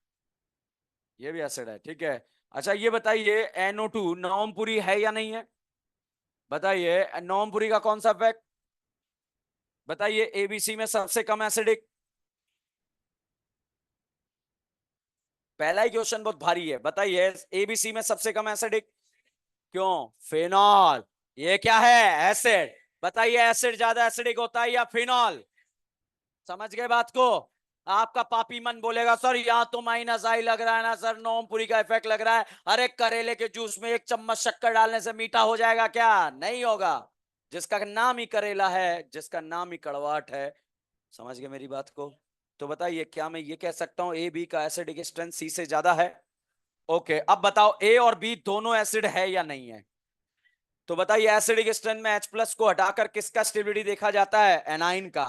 ये भी एसिड है। ठीक है, अच्छा ये बताइए NO2 नवमपुरी है या नहीं है, बताइए नवमपुरी का कौन सा इफेक्ट, बताइए ABC में सबसे कम एसिडिक। पहला ही क्वेश्चन बहुत भारी है, बताइए ABC में सबसे कम एसिडिक क्यों, फिनॉल। ये क्या है, एसिड। बताइए एसिड ज्यादा एसिडिक होता है या फिनॉल, समझ गए बात को। आपका पापी मन बोलेगा सर यहाँ तो माइनस आई लग रहा है ना सर, नोमपुरी का इफेक्ट लग रहा है। अरे करेले के जूस में 1 चम्मच शक्कर डालने से मीठा हो जाएगा क्या, नहीं होगा। जिसका नाम ही करेला है, जिसका नाम ही कड़वाहट है, समझ गए मेरी बात को। तो बताइए क्या मैं ये कह सकता हूँ AB का एसिडिक स्ट्रेंथ C से ज्यादा है। ओके, अब बताओ A और B दोनों एसिड है या नहीं है। तो बताइए एसिडिक स्ट्रेंथ में H प्लस को हटाकर किसका स्टेबिलिटी देखा जाता है, एनाइन का।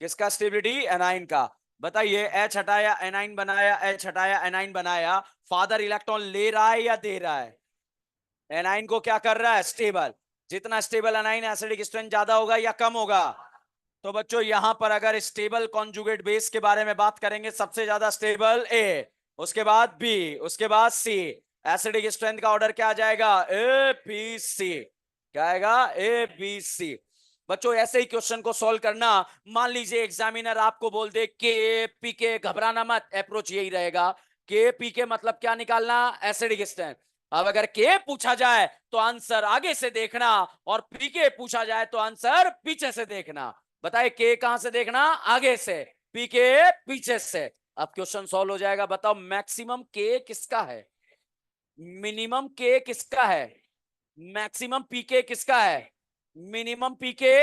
किसका स्टेबिलिटी, एनाइन का। बताइए H हटाया एनाइन बनाया, H हटाया एनाइन बनाया, फादर इलेक्ट्रॉन ले रहा है या दे रहा है, एनाइन को क्या कर रहा है, स्टेबल। जितना स्टेबल एनाइन एसिडिक स्ट्रेंथ ज्यादा होगा या कम होगा। तो बच्चों यहां पर अगर स्टेबल कॉन्जुगेट बेस के बारे में बात करेंगे, सबसे ज्यादा स्टेबल A, उसके बाद B, उसके बाद C। एसिडिक स्ट्रेंथ का ऑर्डर क्या आ जाएगा, ABC। क्या आएगा, ABC। बच्चों ऐसे ही क्वेश्चन को सॉल्व करना। मान लीजिए एग्जामिनर आपको बोल दे के पी के, घबराना मत, अप्रोच यही रहेगा। के पी के मतलब क्या निकालना, एसिडिक स्ट्रेंथ। अब अगर के पूछा जाए तो आंसर आगे से देखना, और पी के पूछा जाए तो आंसर पीछे से देखना। बताइए के कहां से देखना, आगे से, पी के पीछे से। अब क्वेश्चन सॉल्व हो जाएगा। बताओ मैक्सिमम के किसका है, मिनिमम के किसका है, मैक्सिमम पीके किसका है? मिनिमम पीके।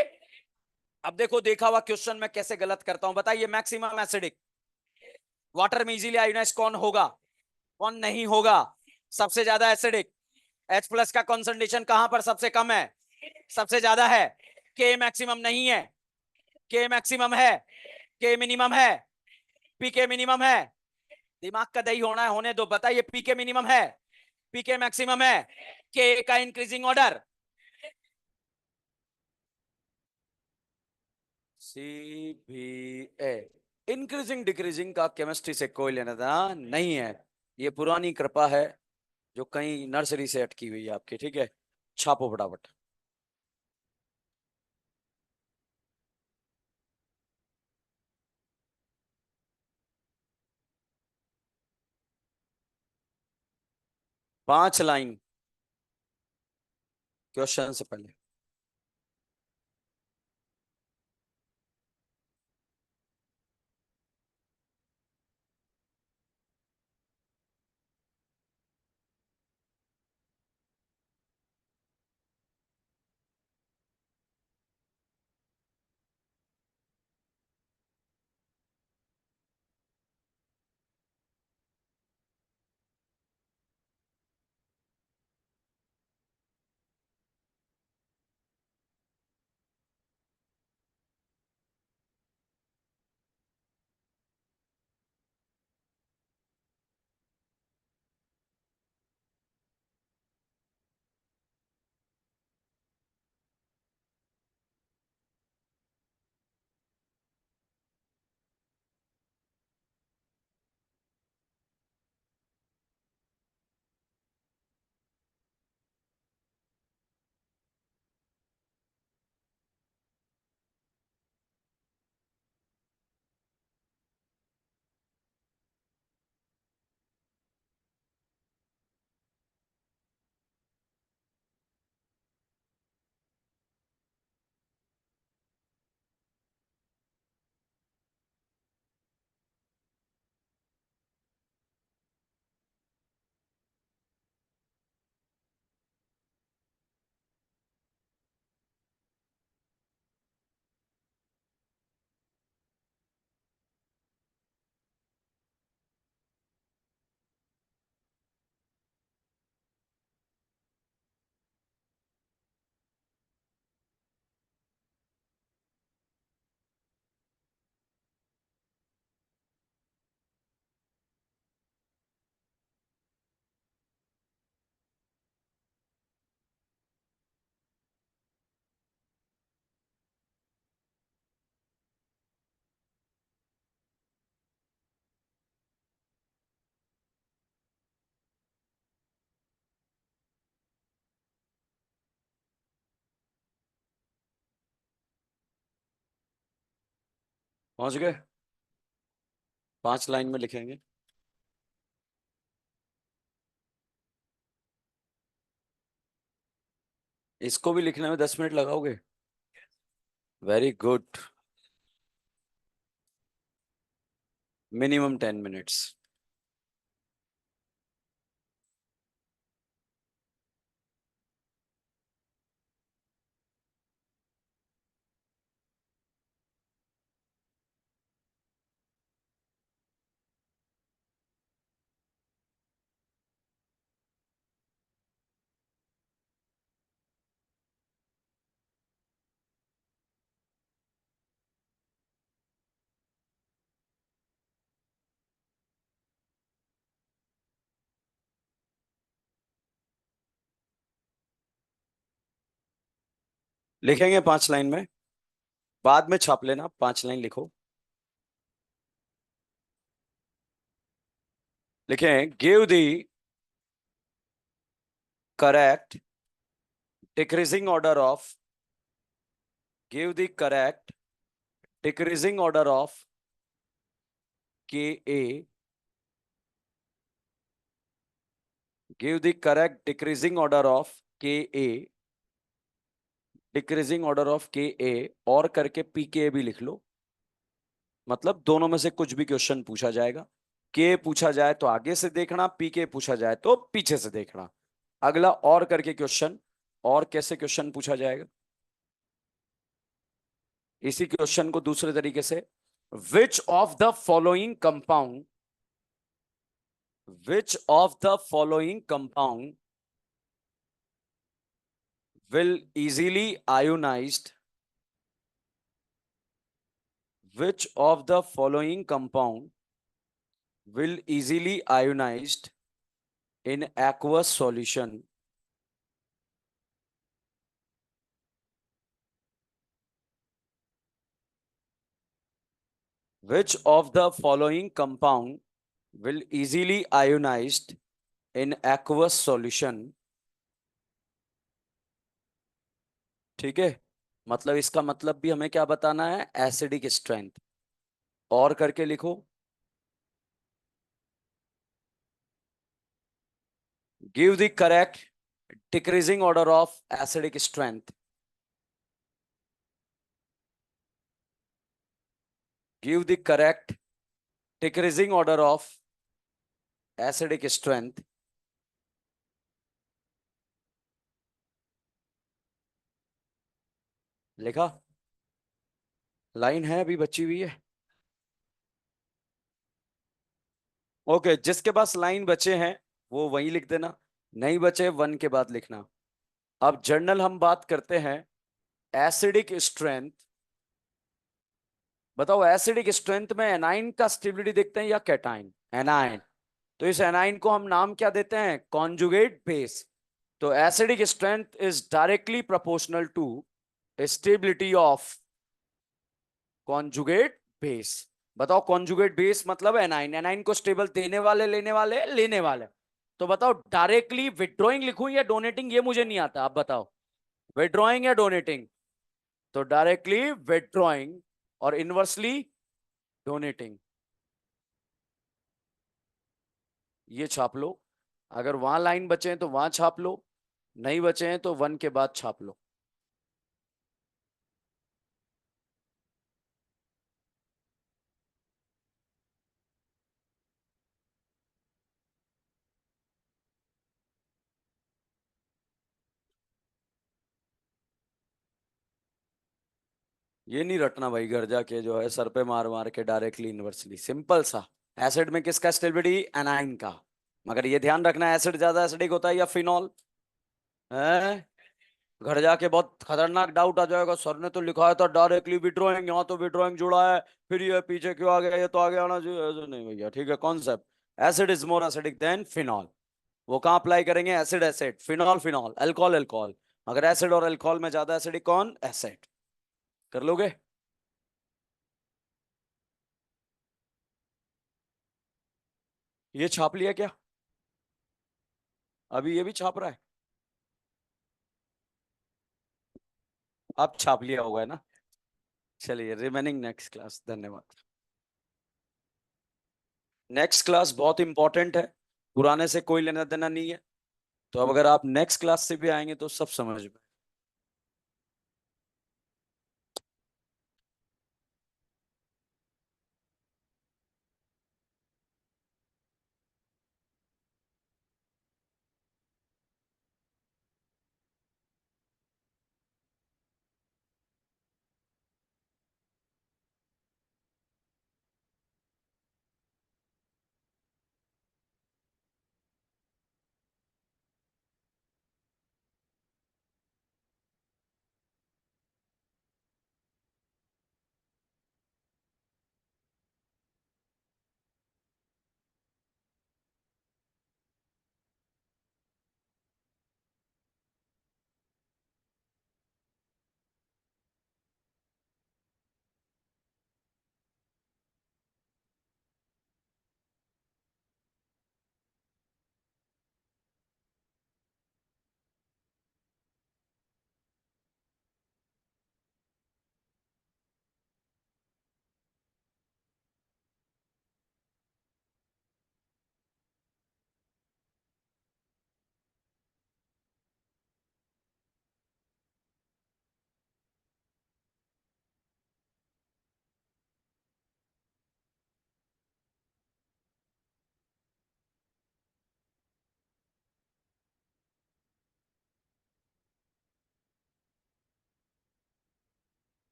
अब देखो देखा हुआ क्वेश्चन मैं कैसे गलत करता हूं, बताइए। मैक्सिमम एसिडिक वाटर में इजीली आयोनाइज कौन होगा, कौन नहीं होगा? सबसे ज्यादा एसिडिक। H प्लस का कॉन्सेंट्रेशन कहां पर सबसे कम है? सबसे ज्यादा है। के मैक्सिमम नहीं है, के मैक्सिमम है, के मिनिमम है, पीके मिनिमम है। दिमाग का दही होना है, होने दो। बताइए पीके मिनिमम है, पीके मैक्सिमम है, के का इंक्रीजिंग ऑर्डर। सी बी ए। इंक्रीजिंग डिक्रीजिंग का केमिस्ट्री से कोई लेना देना नहीं है। ये पुरानी कृपा है जो कहीं नर्सरी से अटकी हुई है आपकी। ठीक है, छापो फटाफट। 5 लाइन क्वेश्चन से पहले। पहुंच गए? 5 लाइन में लिखेंगे। इसको भी लिखने में 10 मिनट लगाओगे? Very good. Minimum 10 minutes. लिखेंगे 5 लाइन में, बाद में छाप लेना। 5 लाइन लिखो। लिखें, give the correct decreasing order of, give the correct decreasing order of के ए, give the correct decreasing order of के ए, डिक्रीजिंग ऑर्डर ऑफ के ए, और करके पी के भी लिख लो। मतलब दोनों में से कुछ भी क्वेश्चन पूछा जाएगा। के पूछा जाए तो आगे से देखना, पी के पूछा जाए तो पीछे से देखना। अगला और करके क्वेश्चन और कैसे क्वेश्चन पूछा जाएगा? इसी क्वेश्चन को दूसरे तरीके से, which of the following compound, which of the following compound will easily ionized, which of the following compound will easily ionized in aqueous solution? Which of the following compound will easily ionized in aqueous solution? ठीक है, मतलब इसका मतलब भी हमें क्या बताना है, एसिडिक स्ट्रेंथ। और करके लिखो, give the correct decreasing order of acidic strength, give the correct decreasing order of acidic strength. लिखा? लाइन है अभी बची हुई है। ओके, जिसके पास लाइन बचे हैं वो वही लिख देना, नहीं बचे वन के बाद लिखना। अब जर्नल हम बात करते हैं, एसिडिक स्ट्रेंथ। बताओ, एसिडिक स्ट्रेंथ में एनाइन का स्टेबिलिटी देखते हैं या कैटाइन? एनाइन। तो इस एनाइन को हम नाम क्या देते हैं, कॉन्जुगेट बेस। तो acidic strength is directly proportional to stability of conjugate base. बताओ, कॉन्जुगेट बेस मतलब एनाइन, एनाइन को स्टेबल देने वाले, लेने वाले, लेने वाले। तो बताओ, डायरेक्टली विड्रॉइंग लिखूं या डोनेटिंग, ये मुझे नहीं आता, आप बताओ, विड्रॉइंग या डोनेटिंग? तो डायरेक्टली विड्रॉइंग और इनवर्सली डोनेटिंग। ये छाप लो, अगर वहां लाइन बचे हैं तो वहां छाप लो, नहीं बचे हैं तो वन के बाद छाप लो। ये नहीं रटना भाई, घर जाके जो है सर पे मार मार के डायरेक्टली इनवर्सली, सिंपल सा। एसिड में किसका स्टेबिलिटी, एनाइन का। मगर ये ध्यान रखना, एसिड ज्यादा एसिडिक होता है या फिनॉल है? घर जाके बहुत खतरनाक डाउट आ जाएगा, सर ने तो लिखा था डायरेक्टली विड्रॉइंग, यहाँ तो विड्रॉइंग जुड़ा है, फिर ये पीछे क्यों आ गया, ये तो आगे आना चाहिए। ऐसे नहीं भैया, ठीक है, concept, acid is more acidic then phenol. वो कहाँ अप्लाई करेंगे, acid acid, phenol phenol, alcohol alcohol. अगर एसिड और अल्कोहल में ज्यादा एसिडिक कौन, एसिड। कर लोगे? ये छाप लिया क्या? अभी ये भी छाप रहा है? अब छाप लिया होगा, है ना? चलिए, रिमेनिंग नेक्स्ट क्लास, धन्यवाद। नेक्स्ट क्लास बहुत इंपॉर्टेंट है, पुराने से कोई लेना देना नहीं है। तो अब अगर आप नेक्स्ट क्लास से भी आएंगे तो सब समझ में।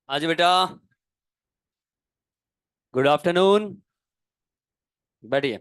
आज बेटा, गुड आफ्टरनून, बैठिए।